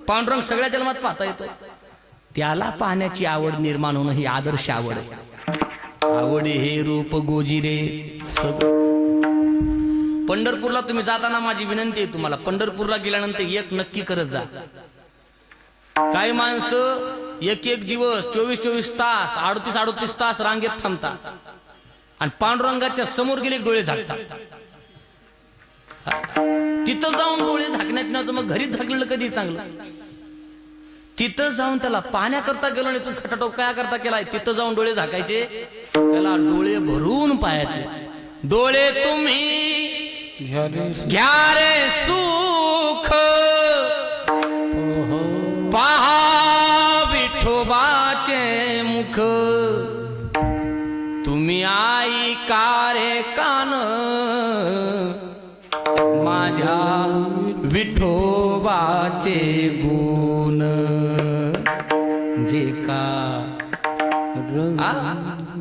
पांडुरंग सगळ्या जन्मात पाहता येतो. त्याला पाहण्याची आवड निर्माण होणं ही आदर्श आवड आहे. आवडे हे रूप गोजिरे सब. पंढरपूरला तुम्ही जाताना माझी विनंती आहे तुम्हाला, पंढरपूरला गेल्यानंतर एक नक्की करत जा. काही माणसं एक दिवस 24 तास 38 तास रांगेत थांबतात आणि पांडुरंगाच्या समोर गेले डोळे झाकतात. तिथं जाऊन डोळे झाकण्यात नव्हतं, मग घरी झाकलेलं कधी चांगलं. तिथं जाऊन त्याला पाहण्याकरता गेलो नाही, तू खटाटोप काय करता केलाय. तिथं जाऊन डोळे झाकायचे, त्याला डोळे भरून पाहायचे. डोळे तुम्ही घ्या रे सुख, पहा विठोबाचे मुख. तुम्ही आई कारे कान, माझ्या विठोबाचे गुण. जे का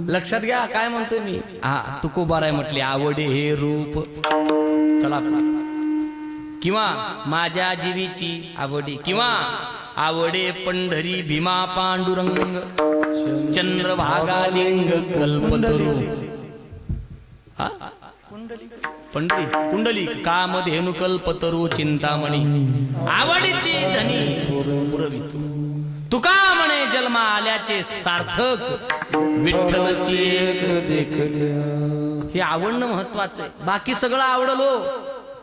लक्षात घ्या काय म्हणतोय मी. तुकोबाराय म्हटले आवडे हे रूप. चला किंवा माझ्या जीवीची आवडी, किंवा आवडे पंढरी भीमा पांडुरंग, चंद्रभागा लिंग कल्पतरू. पंढरी पुंडली कामधेनु कल्पतरू चिंतामणी. आवडीची धनी पुरवितो. तुका म्हणे जन्मा आल्याचे सार्थक, विठ्ठलची एक देखल्या. हे आवडणं महत्वाचं आहे. बाकी सगळं आवडलो,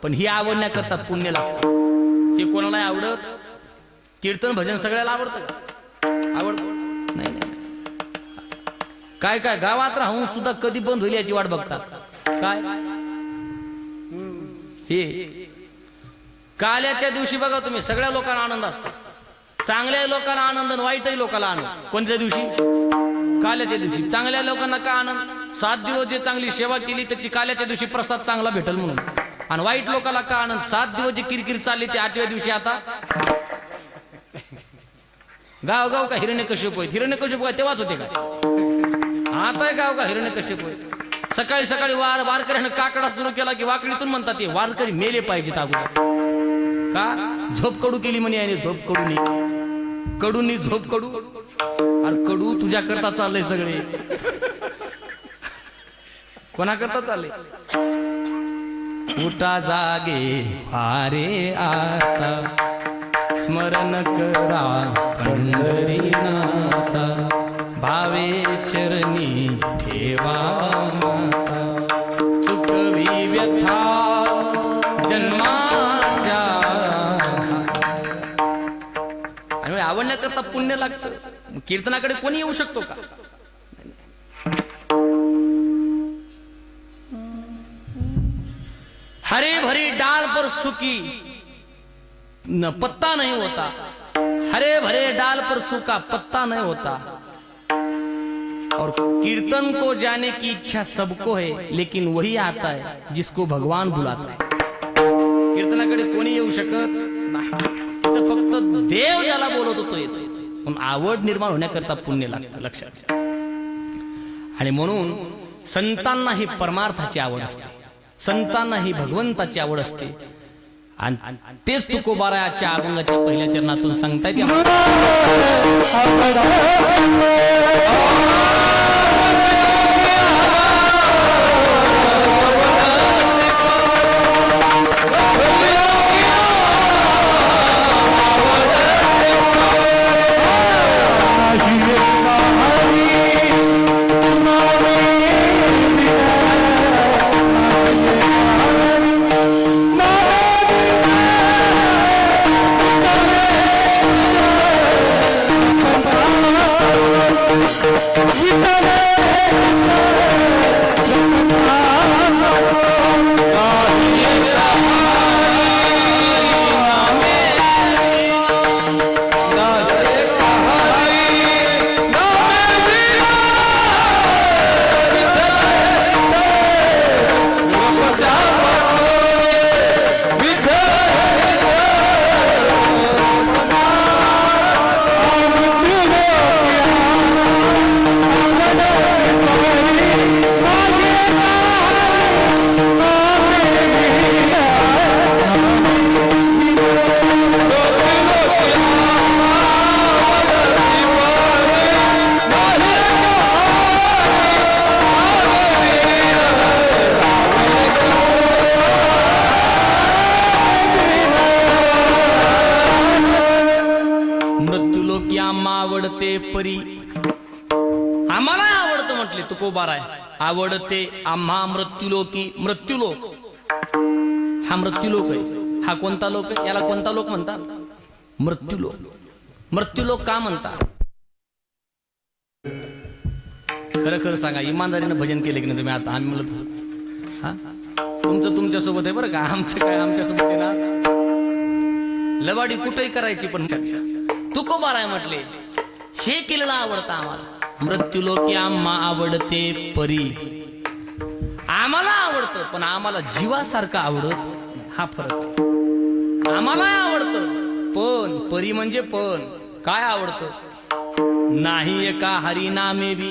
पण ही आवडण्याकरता पुण्य लागतं. हे कोणाला आवडत? कीर्तन भजन सगळ्याला आवडतं का? आवडतं नाही. काय काय गावात राहून सुद्धा कधी बंद होईल याची वाट बघतात. काय हे काल्याच्या दिवशी बघा तुम्ही, सगळ्या लोकांना आनंद असतो. चांगल्या लोकांना आनंद आणि वाईटही लोकांना आनंद. कोणत्या दिवशी? काल्याच्या दिवशी. चांगल्या लोकांना का आनंद? 7 दिवस जे चांगली सेवा केली त्याची काल्याच्या दिवशी प्रसाद चांगला भेटल म्हणून. आणि वाईट लोकांना का आनंद? 7 दिवस जी किरकिर चालली ते 8व्या दिवशी आता गाव का हिरण्यकश्यप होय. हिरण्यकश्यप काय तेव्हाच होते का? आता गाव का हिरण्यकश्यप होय. सकाळी वारकऱ्यानं काकडा सुरू केला की वाकडीतून म्हणतात ते वारकरी मेले पाहिजेत अगोदर. का? झोप कडू केली म्हणे याने. झोप कडूनी झोप कडू. अरे कडू तुझ्या करता चाललंय सगळे. कोणा करता चालले? उठा जागे वारे आता, स्मरण करा पंढरीनाथा. भावे चरणी ठेवा माता, चुकवी व्यथा जन्माच्या. आणि आवडण्याकरता पुण्य लागतं. कीर्तनाकडे कोणी येऊ शकतो का? हरे भरी डाल पर सूखी न पत्ता नहीं होता. हरे भरे डाल पर सूखा पत्ता नहीं होता. और कीर्तन को जाने की इच्छा सबको है, लेकिन वही आता है जिसको भगवान बुलाता है. कीर्तनाकडे कोणी येऊ शकत नाही. तिथं फक्त देव ज्याला बोलवतो तो येतो. पण आवड निर्माण होण्याकरता पुण्य लागतं. लक्षात. आणि म्हणून संतांना ही परमार्थाची आवड असते, संतांना ही भगवंताची आवड असते. आणि तेच तुकोबाराच्या अभंगाच्या पहिल्या चरणातून सांगता येते. मृत्यूलोकी आम्हा आवडते परी, आम्हाला आवडतं म्हटले तुकोबाराय, आवडते आम्हा मृत्यूलोकी. मृत्यूलोक हा मृत्यूलोक आहे. हा कोणता लोक आहे? याला कोणता लोक म्हणतात? मृत्यूलोक. मृत्यूलोक का म्हणतात? खरं खरं सांगा, इमानदारीनं भजन केले की नाही तुम्ही? आता आम्ही म्हणलं तसं, हा तुमचं तुमच्यासोबत आहे बरं का, आमचं काय आमच्यासोबत आहे ना. लबाडी कुठेही करायची, पण तुकोबाराय म्हटले हे केलेलं आवडतं आम्हाला. मृत्यूलोकी आम्हा आवडते परी, आम्हाला आवडतं पण आम्हाला जीवासारखं आवडत. हा फरक. आम्हाला आवडतं पण परी म्हणजे पण काय आवडतं नाही एका हरिनामे बी.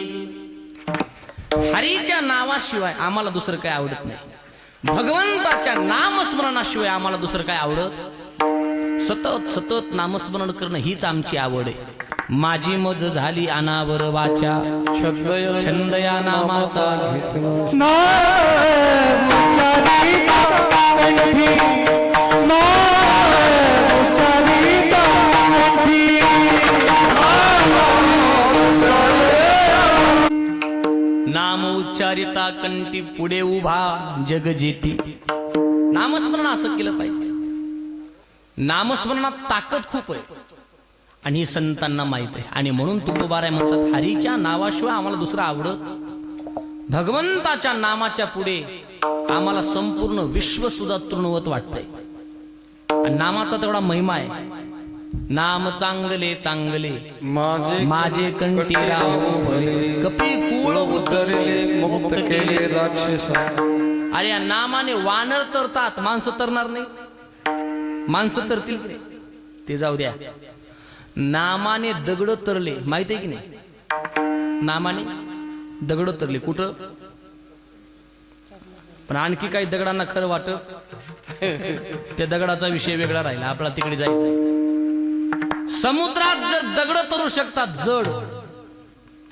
हरीच्या नावाशिवाय आम्हाला दुसरं काय आवडत नाही. भगवंताच्या नामस्मरणाशिवाय आम्हाला दुसरं काय आवडत. सतत सतत नामस्मरण करणं हीच आमची आवड आहे. माझी मज झाली अनावर वाचा, छंद या नामाचा नाम उच्चारिता कंठी पुढे उभा जग जेटी. नामस्मरण असं केलं पाहिजे. नामस्मरणात ताकद खूप आहे आणि हे संतांना माहित आहे. आणि म्हणून तुकोबाराय म्हणतात हरीच्या नावाशिवाय आम्हाला दुसरं आवडत. भगवंताच्या नामाच्या पुढे आम्हाला संपूर्ण विश्व सुद्धा तृणवत वाटतंय. आणि नामाचा तेवढा महिमा आहे. नाम चांगले चांगले माझे कंठी राहो भले, कपी कुळ उतरले मुक्त केले राक्षस. अरे या नामाने वानर तरतात, माणसं तरणार नाही. माणसं तरतील ते जाऊ द्या. नामाने दगड तरले, माहित आहे की नाही? नामाने दगड तरले कुठं? पण आणखी काही दगडांना खरं वाटत त्या दगडाचा विषय वेगळा राहिला. आपला तिकडे जायचं. समुद्रात जर दगड तरू शकतात जड,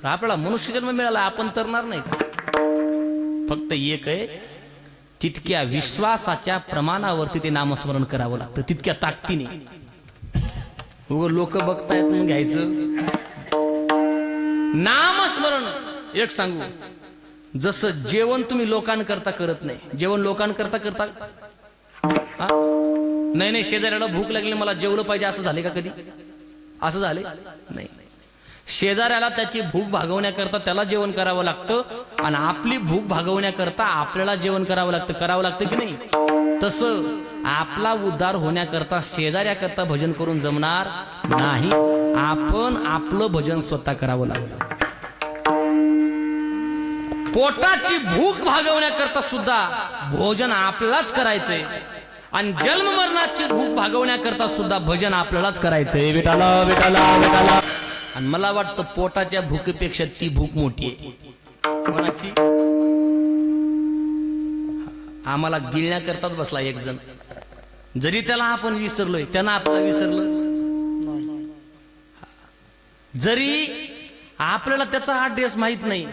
तर आपल्याला मनुष्य जन्म मिळाला, आपण तरणार नाही का? फक्त एक आहे, तितक्या विश्वासाच्या प्रमाणावरती ते नामस्मरण करावं लागतं, तितक्या ताकदीने. उगा लोक बघतायत म्हणून घ्यायचं. नामस्मरण एक सांगू, जसं जेवण तुम्ही लोकांकरता करत नाही. जेवण लोकांकरता करता? नाही नाही, शेजाऱ्याला भूक लागली मला जेवलं पाहिजे असं झाले का कधी? असं झाले नाही. शेजाऱ्याला त्याची भूक भागवण्याकरता त्याला जेवण करावं लागतं, आणि आपली भूक भागवण्याकरता आपल्याला जेवण करावं लागतं. करावं लागतं की नाही? तसं आपला उद्धार होण्याकरता शेजाऱ्याकरता भजन करून जमणार नाही. आपण आपलं भजन स्वतः करावं लागतं. पोटाची भूक भागवण्याकरता सुद्धा भोजन आपल्यालाच करायचंय, आणि जन्म मरणाची भूक भागवण्याकरता सुद्धा भजन आपल्यालाच करायचंय. विठाला विठाला विठाला. आणि मला वाटतं पोटाच्या भूकेपेक्षा ती भूक मोठी आहे. कोणाची? आम्हाला गिळण्याकरताच बसला एक जण. जरी त्याला आपण विसरलोय, त्यानं आपल्याला विसरलं. जरी आपल्याला त्याचा ऍड्रेस माहित नाही,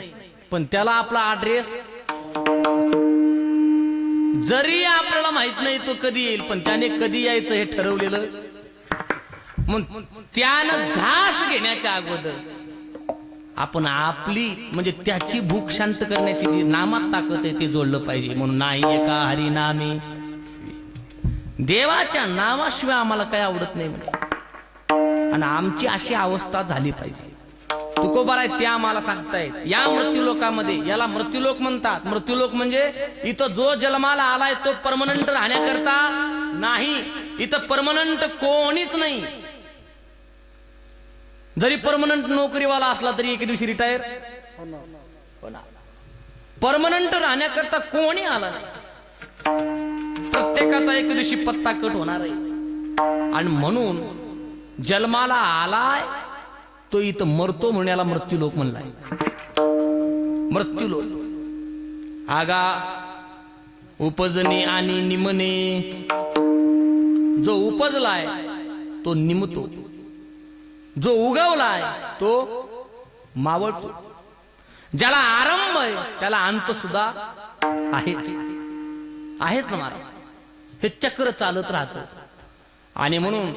पण त्याला आपला ऍड्रेस. जरी आपल्याला माहित नाही तो कधी येईल, पण त्याने कधी यायचं हे ठरवलेलं. मग त्यानं घास घेण्याच्या अगोदर आपण आपली म्हणजे त्याची भूक शांत करण्याची जी नामात ताकद आहे ते जोडलं पाहिजे. म्हणून नाही एका हरिनामे, देवाच्या नावाशिवाय आम्हाला काही आवडत नाही म्हणे. आणि आमची अशी अवस्था झाली पाहिजे. तुकोबाराय ते आम्हाला सांगतायत. या मृत्यूलोकामध्ये, याला मृत्यूलोक म्हणतात. मृत्यूलोक म्हणजे इथं जो जन्माला आलाय तो परमनंट राहण्याकरता नाही. इथं परमनंट कोणीच नाही. जरी परमनंट नोकरीवाला असला तरी एके दिवशी रिटायर होणार. परमनंट राहण्याकरता कोणी आला नाही. प्रत्येकाचा एक दिवशी पत्ता कट होणार आहे. आणि म्हणून जन्माला आलाय तो इथं मरतो म्हणून याला मृत्यूलोक म्हणलाय. मृत्यूलोक आगा उपजणे आणि निमणे. जो उपजलाय तो निमतो, जो उगवलाय तो मावळतो. ज्याला आरंभ आहे त्याला अंत सुद्धा आहेच. आहेच ना महाराज. हे चक्र चालत राहतं. आणि म्हणून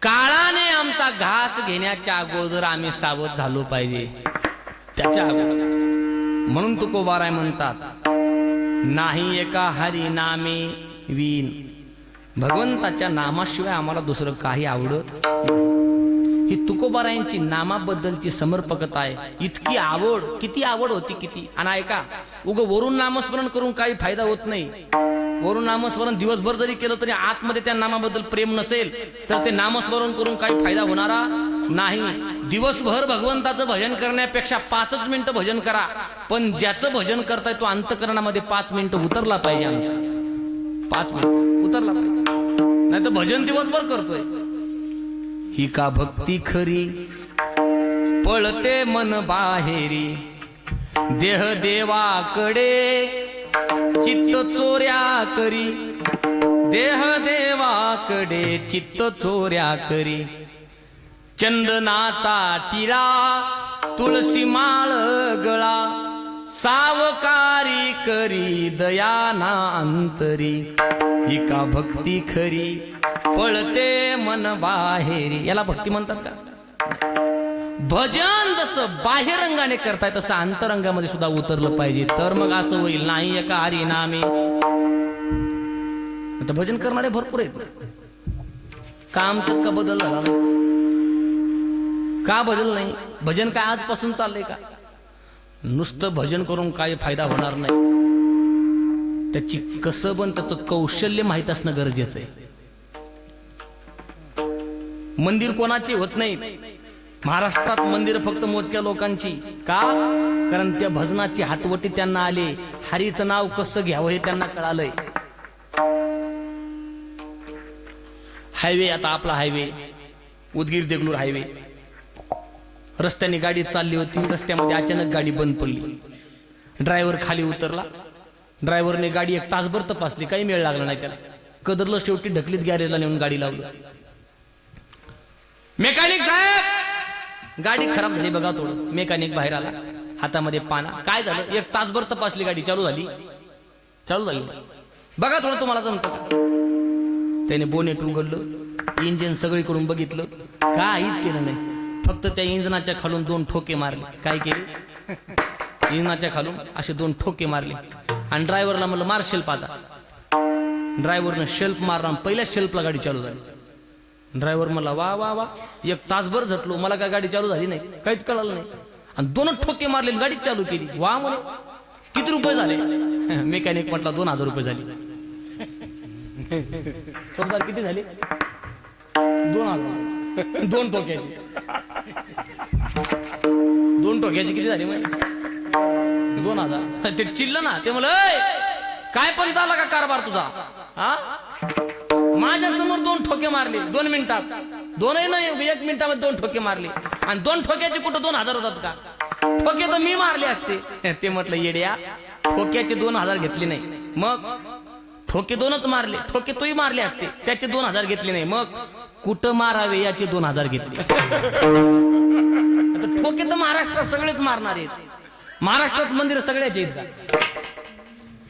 काळाने आमचा पाण्याचा घास घेण्याच्या अगोदर आम्ही सावध झालो पाहिजे, त्याच्या अगोदर. म्हणून तुकोबाराय म्हणतात, नाही एका हरी नामे वीण. भगवंताच्या नामाशिवाय आम्हाला दुसरं काही आवडत नाही. ही तुकोबारायांची नामाबद्दलची समर्पकता आहे. इतकी आवड, किती आवड होती किती. आणि ऐका, उगं वरून नामस्मरण करून काही फायदा होत नाही. वरून नामस्मरण दिवसभर जरी केलं तरी आतमध्ये त्या नामाबद्दल प्रेम नसेल तर ते नामस्मरण करून काही फायदा होणारा नाही. दिवसभर भगवंताचं भजन करण्यापेक्षा 5 मिनिटं भजन करा, पण ज्याचं भजन करताय तो अंतःकरणामध्ये 5 मिनिटं उतरला पाहिजे. आमचा 5 मिनिटं उतरला पाहिजे, नाही तर भजन दिवसभर करतोय. ही का भक्ती खरी पळते मन बाहेरी, देह देवाकडे चित्त चोऱ्या करी, देह देवाकडे चित्त चोऱ्या करी. चंदनाचा टिळा तुळशी माळ गळा, सावकारी करी दयाना अंतरी. ही का भक्ती खरी पळते मन बाहेरी. याला भक्ती म्हणतात का? भजन जसं बाह्यरंगाने करताय तसं अंतरंगामध्ये सुद्धा उतरलं पाहिजे, तर मग असं होईल. नाही एका हरी नामे. आता भजन करणारे भरपूर आहेत, का आमच्यात का बदल झाला नाही? का बदल नाही? भजन काय आजपासून चाललंय का? नुसतं भजन करून काही फायदा होणार नाही. त्याची कसब आणि त्याचं कौशल्य माहित असणं गरजेचं आहे. मंदिर कोणाची होत नाही. महाराष्ट्रात मंदिर फक्त मोजक्या लोकांची. का? कारण त्या भजनाची हातवटी त्यांना आले, हरीचं नाव कसं घ्यावं हे त्यांना कळालंय. हायवे, आता आपला हायवे उदगीर देगलूर हायवे, रस्त्याने गाडी चालली होती, रस्त्यामध्ये अचानक गाडी बंद पडली. ड्रायव्हर खाली उतरला, ड्रायव्हरने गाडी 1 तासभर तपासली, काही मेळ लागला नाही त्याला. कदरलं, शेवटी ढकलीत गॅरेजला नेऊन गाडी लावली. मेकॅनिक साहेब, गाडी खराब झाली बघा थोडं. मेकॅनिक बाहेर आला, हातामध्ये पाना. काय झालं? 1 तासभर तपासली, गाडी चालू झाली बघा थोडं, तुम्हाला जमतं का? त्याने बोनेट उघडलं, इंजिन सगळीकडून बघितलं, काहीच केलं नाही. फक्त त्या इंजनाच्या खालून 2 ठोके मारले. काय केले? इंजनाच्या खालून असे 2 ठोके मारले. आणि ड्रायव्हरला म्हणलं मार शेल्फ आता. ड्रायव्हरनं शेल्फ मारला, पहिल्या शेल्फला गाडी चालू झाली. ड्रायव्हर म्हणला वा वा वा, 1 तासभर झटलो, मला काय गाडी चालू झाली नाही, काहीच कळालं नाही. आणि 2 ठोके मारले, गाडी चालू केली. वा म्हणे, किती रुपये झाले? मेकॅनिक म्हटला 2000 रुपये झाले. सरदार किती झाले? 2000. 2 ठोक्याची. 2 ठोक्याची किती झाली? 2000. ते चिडलं ना, ते म्हणलं काय पण झाला का कारभार तुझा? हा, माझ्या समोर 2 ठोके मारले 2 मिनिटात. 2ही नाही, 1 मिनिटामध्ये 2 ठोके मारले. आणि 2 ठोक्याचे कुठं 2000 होतात का? ठोके तर मी मारले असते. ते म्हटलं येड्या, ठोक्याचे 2000 घेतले नाही. मग ठोके 2च मारले, ठोके तोही मारले असते, त्याचे 2000 घेतले नाही. मग कुठं मारावे याचे 2000 घेतले. आता ठोके तर महाराष्ट्रात सगळेच मारणार आहेत. महाराष्ट्रात मंदिर सगळ्याचे आहेत का?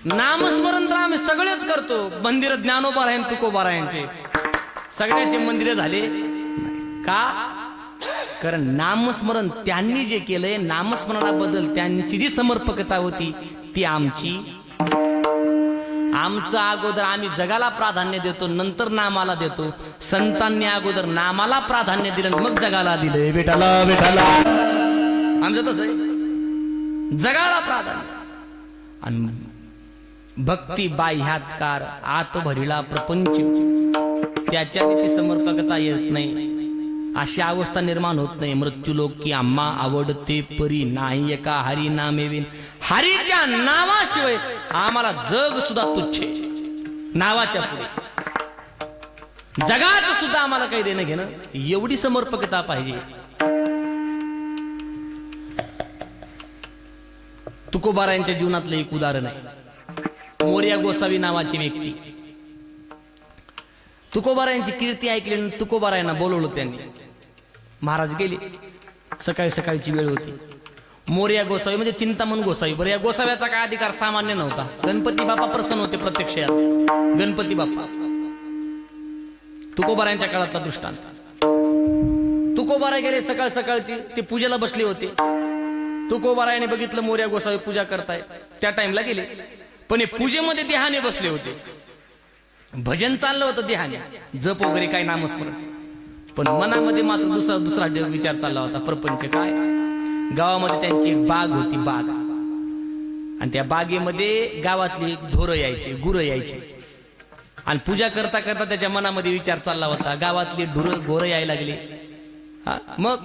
नामस्मरण तर आम्ही सगळेच करतो. मंदिर ज्ञानोबारायण तुकोबारायांचे सगळ्याचे मंदिर झाले का? कारण नामस्मरण त्यांनी जे केलंय, नामस्मरणाबद्दल त्यांची जी समर्पकता होती ती आमची. आमचं अगोदर आम्ही जगाला प्राधान्य देतो, नंतर नामाला देतो. संतांनी अगोदर नामाला प्राधान्य दिलं, मग जगाला दिलंय. बेटाला बेटाला आमचं तसं आहे, जगाला प्राधान्य. आणि भक्ती बाह्यात्कार, आत भरिला प्रपंच, त्याच्याने ती समर्पकता येत नाही. अशी अवस्था निर्माण होत नाही. मृत्यूलोक की आम्हा आवडते परी, नाही एका हरी नामेवीन. हरीच्या नावाशिवाय आम्हाला जग सुद्धा तुच्छ. नावाच्या पुढे जगात सुद्धा आम्हाला काही देणं घेणं. एवढी समर्पकता पाहिजे. तुकोबारायांच्या जीवनातलं एक उदाहरण आहे. मोरया गोसावी नावाची व्यक्ती, तुकोबारायांची कीर्ती ऐकली, तुकोबारायांना बोलवलं त्यांनी. महाराज गेले, सकाळी सकाळची वेळ होती. मोरया गोसावी म्हणजे चिंतामण गोसावी. बरं, या गोसाव्याचा काय अधिकार सामान्य नव्हता. गणपती बाप्पा प्रसन्न होते प्रत्यक्ष. गणपती बाप्पा तुकोबारायांच्या काळातला दृष्टांत. तुकोबाराय गेले सकाळ सकाळची, ते पूजेला बसले होते. तुकोबारायाने बघितलं मोर्या गोसावी पूजा करताय, त्या टाइमला गेले. पण हे पूजेमध्ये देहाने बसले होते, भजन चाललं होतं देहाने, जप वगैरे काही नामस्मरण. पण मनामध्ये मात्र दुसरा विचार चालला होता, प्रपंच काय. गावामध्ये त्यांची एक बाग होती, बाग. आणि त्या बागेमध्ये गावातली ढोरं यायचे, गुरं यायचे. आणि पूजा करता करता त्याच्या मनामध्ये विचार चालला होता, गावातली गोरं यायला लागले. मग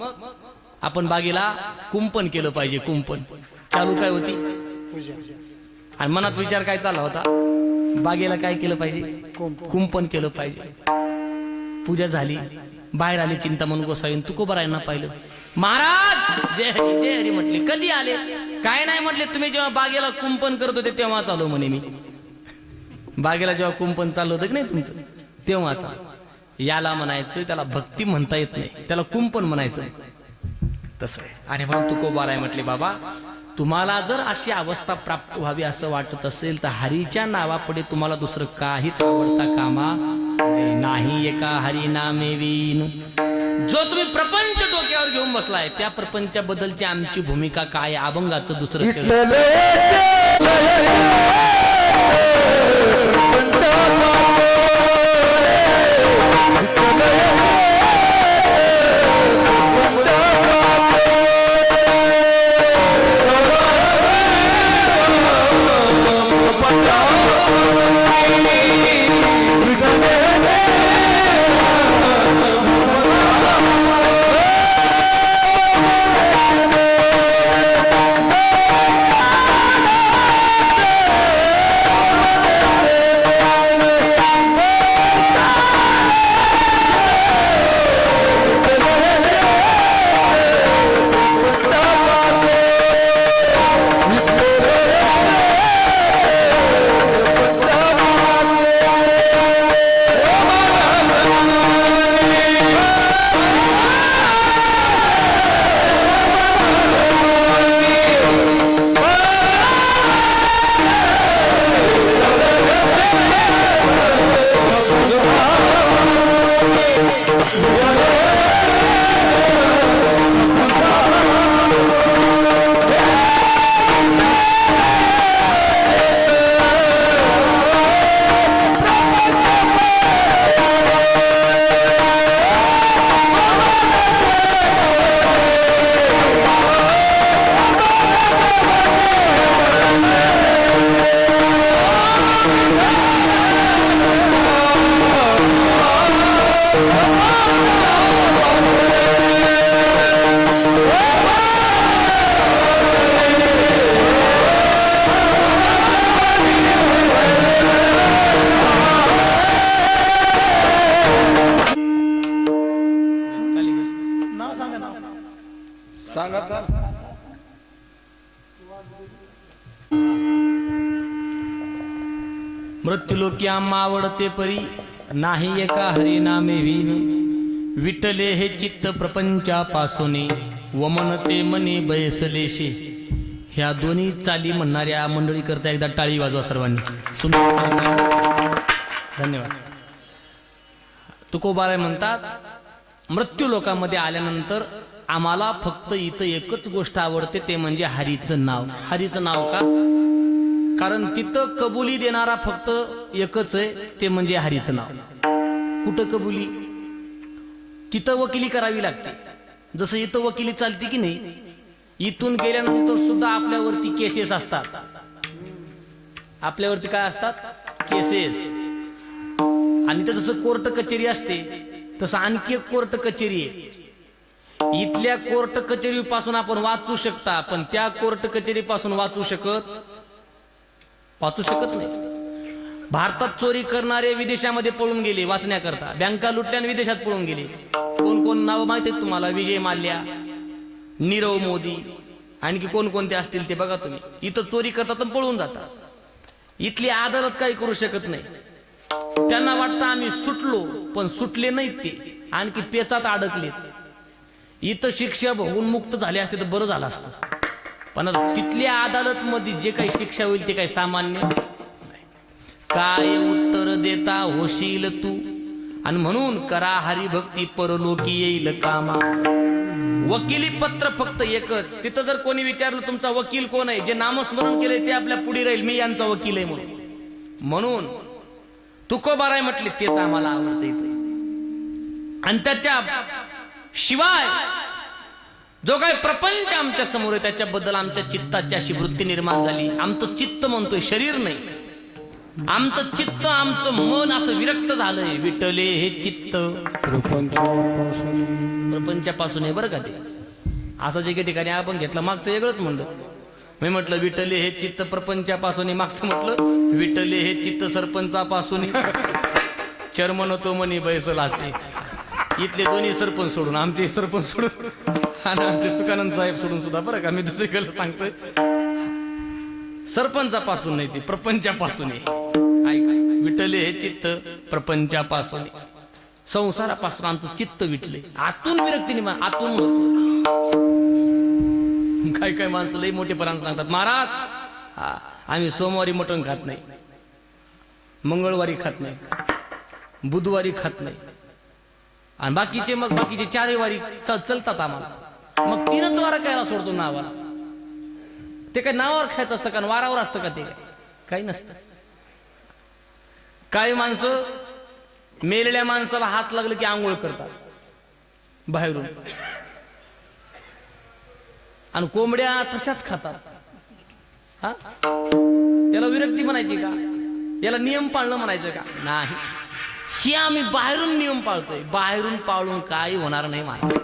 आपण बागेला कुंपण केलं पाहिजे. कुंपण चालू काय होती आणि मनात विचार काय चालला होता, बागेला काय केलं पाहिजे, कुंपण केलं पाहिजे. पूजा झाली, बाहेर आले चिंतामण गोसावी. तुकोबारायांना पाहिलं. महाराज जय हरी जय हरी म्हटले. कधी आले? काय नाही म्हटले, तुम्ही जेव्हा बागेला कुंपण करत होते तेव्हा चालू म्हणे मी. बागेला जेव्हा कुंपण चाललं होतं की नाही तुमचं, तेव्हाच. याला म्हणायचं, त्याला भक्ती म्हणता येत नाही, त्याला कुंपण म्हणायचं. तसं. आणि म्हणून तुकोबाराय म्हटले, बाबा तुम्हाला जर अशी अवस्था प्राप्त व्हावी असं वाटत असेल तर हरीच्या नावापुढे तुम्हाला दुसरं काहीच आवडता कामा नाही. एका हरी नामे वीन. जो तुम्ही प्रपंच डोक्यावर घेऊन बसलाय त्या प्रपंचाबद्दलची आमची भूमिका काय, अभंगाचं दुसरं चरण. मृत्यूलोकी आम्हा आवडते परी नाही एका हरिनामे वीन. विठ्ठले हे चित्त प्रपंचापासून वमनते मनी बैसलेशी. ह्या दोन्ही चाली म्हणणाऱ्या मंडळी करता एकदा टाळी वाजवा सर्वांनी. धन्यवाद. तुकोबाराय म्हणतात, मृत्यू लोकांमध्ये आल्यानंतर आम्हाला फक्त इथं एकच गोष्ट आवडते, ते म्हणजे हरीचं नाव. हरीचं नाव का? कारण तिथं कबुली देणारा फक्त एकच आहे, ते म्हणजे हरीचं नाव. कुठं कबुली? तिथं वकिली करावी लागते. जसं इथं वकिली चालते की नाही, इथून गेल्यानंतर सुद्धा आपल्यावरती केसेस असतात. आपल्यावरती काय असतात? केसेस. आणि तर जसं कोर्ट कचेरी असते तसं आणखी एक कोर्ट कचेरी आहे. इथल्या कोर्ट कचेरी पासून आपण वाचू शकता, पण त्या कोर्ट कचेरी पासून वाचू शकत नाही. भारतात चोरी करणारे विदेशामध्ये पळून गेले वाचण्याकरता. बँका लुटल्या आणि विदेशात पळून गेले. कोण कोण नाव माहिती आहेत तुम्हाला? विजय माल्या, नीरव मोदी, आणखी कोण कोणते असतील ते बघा तुम्ही. इथं चोरी करतात आणि पळून जातात. इथली अदालत काही करू शकत नाही. त्यांना वाटतं आम्ही सुटलो, पण सुटले नाहीत ते, आणखी पेचात अडकले. इथं शिक्षा भोगून मुक्त झाले असते तर बरं झालं असतं. पण तिथल्या अदालत मध्ये जे काही शिक्षा होईल ते काही सामान्य नाही. काय उत्तर देता होशील तू आणि म्हणून करा हरिभक्ती परलोकी येईल कामा. वकिली पत्र फक्त एकच. तिथं जर कोणी विचारलं तुमचा वकील कोण आहे, जे नामस्मरण केले ते आपल्या पुढे राहील, मी यांचा वकील आहे म्हणून तुकोबाराय म्हटले तेच आम्हाला आवडतं इथे. आणि त्याच्या शिवाय जो काही प्रपंच आमच्या समोर आहे त्याच्याबद्दल आमच्या चित्ताची अशी वृत्ती निर्माण झाली. आमचं चित्त म्हणतोय, शरीर नाही. आमचं चित्त, आमचं मन असं विरक्त झालंय. विठ्ठले हे चित्त प्रपंचापासून आहे बरं का ते. असं एके ठिकाणी आपण घेतलं, मागचं वेगळंच म्हणलं. मी म्हटलं विठ्ठले हे चित्त प्रपंचापासून, मागचं म्हटलं विठ्ठले हे चित्त सरपंचापासून. चर्मन तो मनी बैसल असे. इथले दोन्ही सरपंच सोडून, आमचे सरपंच सोडून आणि आमचे सुकानंद साहेब सोडून सुद्धा बरं का, मी दुसरीकडे सांगतोय, सरपंचापासून नाही, ते प्रपंचापासून आहे. ऐक, विठ्ठले हे चित्त प्रपंचापासून, संसारापासून आमचं चित्त विटले. आतून विरक्तीने, आतून होतो. काय काय माणसं लई मोठेपणाने सांगतात, महाराज आम्ही सोमवारी मटण खात नाही, मंगळवारी खात नाही, बुधवारी खात नाही, आणि बाकीचे चारही वारी चलतात आम्हाला. मग 3च वारा खायला सोडतो नावाला. ते काय नावावर खायचं असतं का, वारावर असतं का? ते काही नसतं. काही माणसं मेलेल्या माणसाला हात लागलं की आंघोळ करतात बाहेरून, आणि कोंबड्या तशाच खातात. हा, याला विरक्ती म्हणायची का? याला नियम पाळणं म्हणायचं का? नाही. ही आम्ही बाहेरून नियम पाळतोय. बाहेरून पाळून काही होणार नाही महाराज.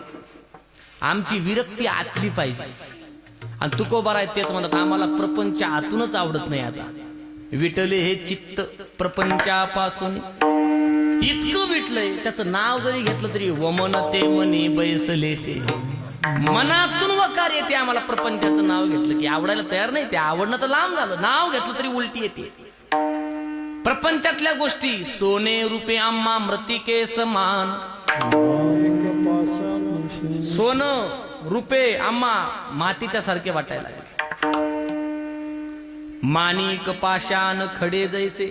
आमची विरक्ती आतली पाहिजे. आणि तुकोबार आहे तेच म्हणत, आम्हाला प्रपंच आतूनच आवडत नाही. आता विठ्ठले हे चित्त प्रपंचापासून इतकं विटलंय, त्याचं नाव जरी घेतलं तरी वमन ते मनी बैसलेसे. मनातून वकार येते आम्हाला. प्रपंचाचं नाव घेतलं की आवडायला तयार नाही. ते आवडणं तर लांब झालं, नाव घेतलं तरी उलटी येते. प्रपंचातल्या गोष्टी सोने रूपे आम्हा मृतिके समान. सोनं रुपे आम्हा मातीच्या सारखे वाटायला लागले. माणिक पाषाण खडे जैसे.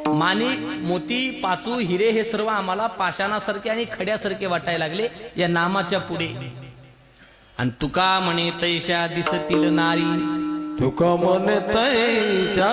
माणिक मोती पाचू हिरे हे सर्व आम्हाला पाषाणासारखे आणि खड्यासारखे वाटायला लागले या नामाच्या पुढे. आणि तुका म्हणे तैशा दिसतील नारी. तुका म्हणे तैशा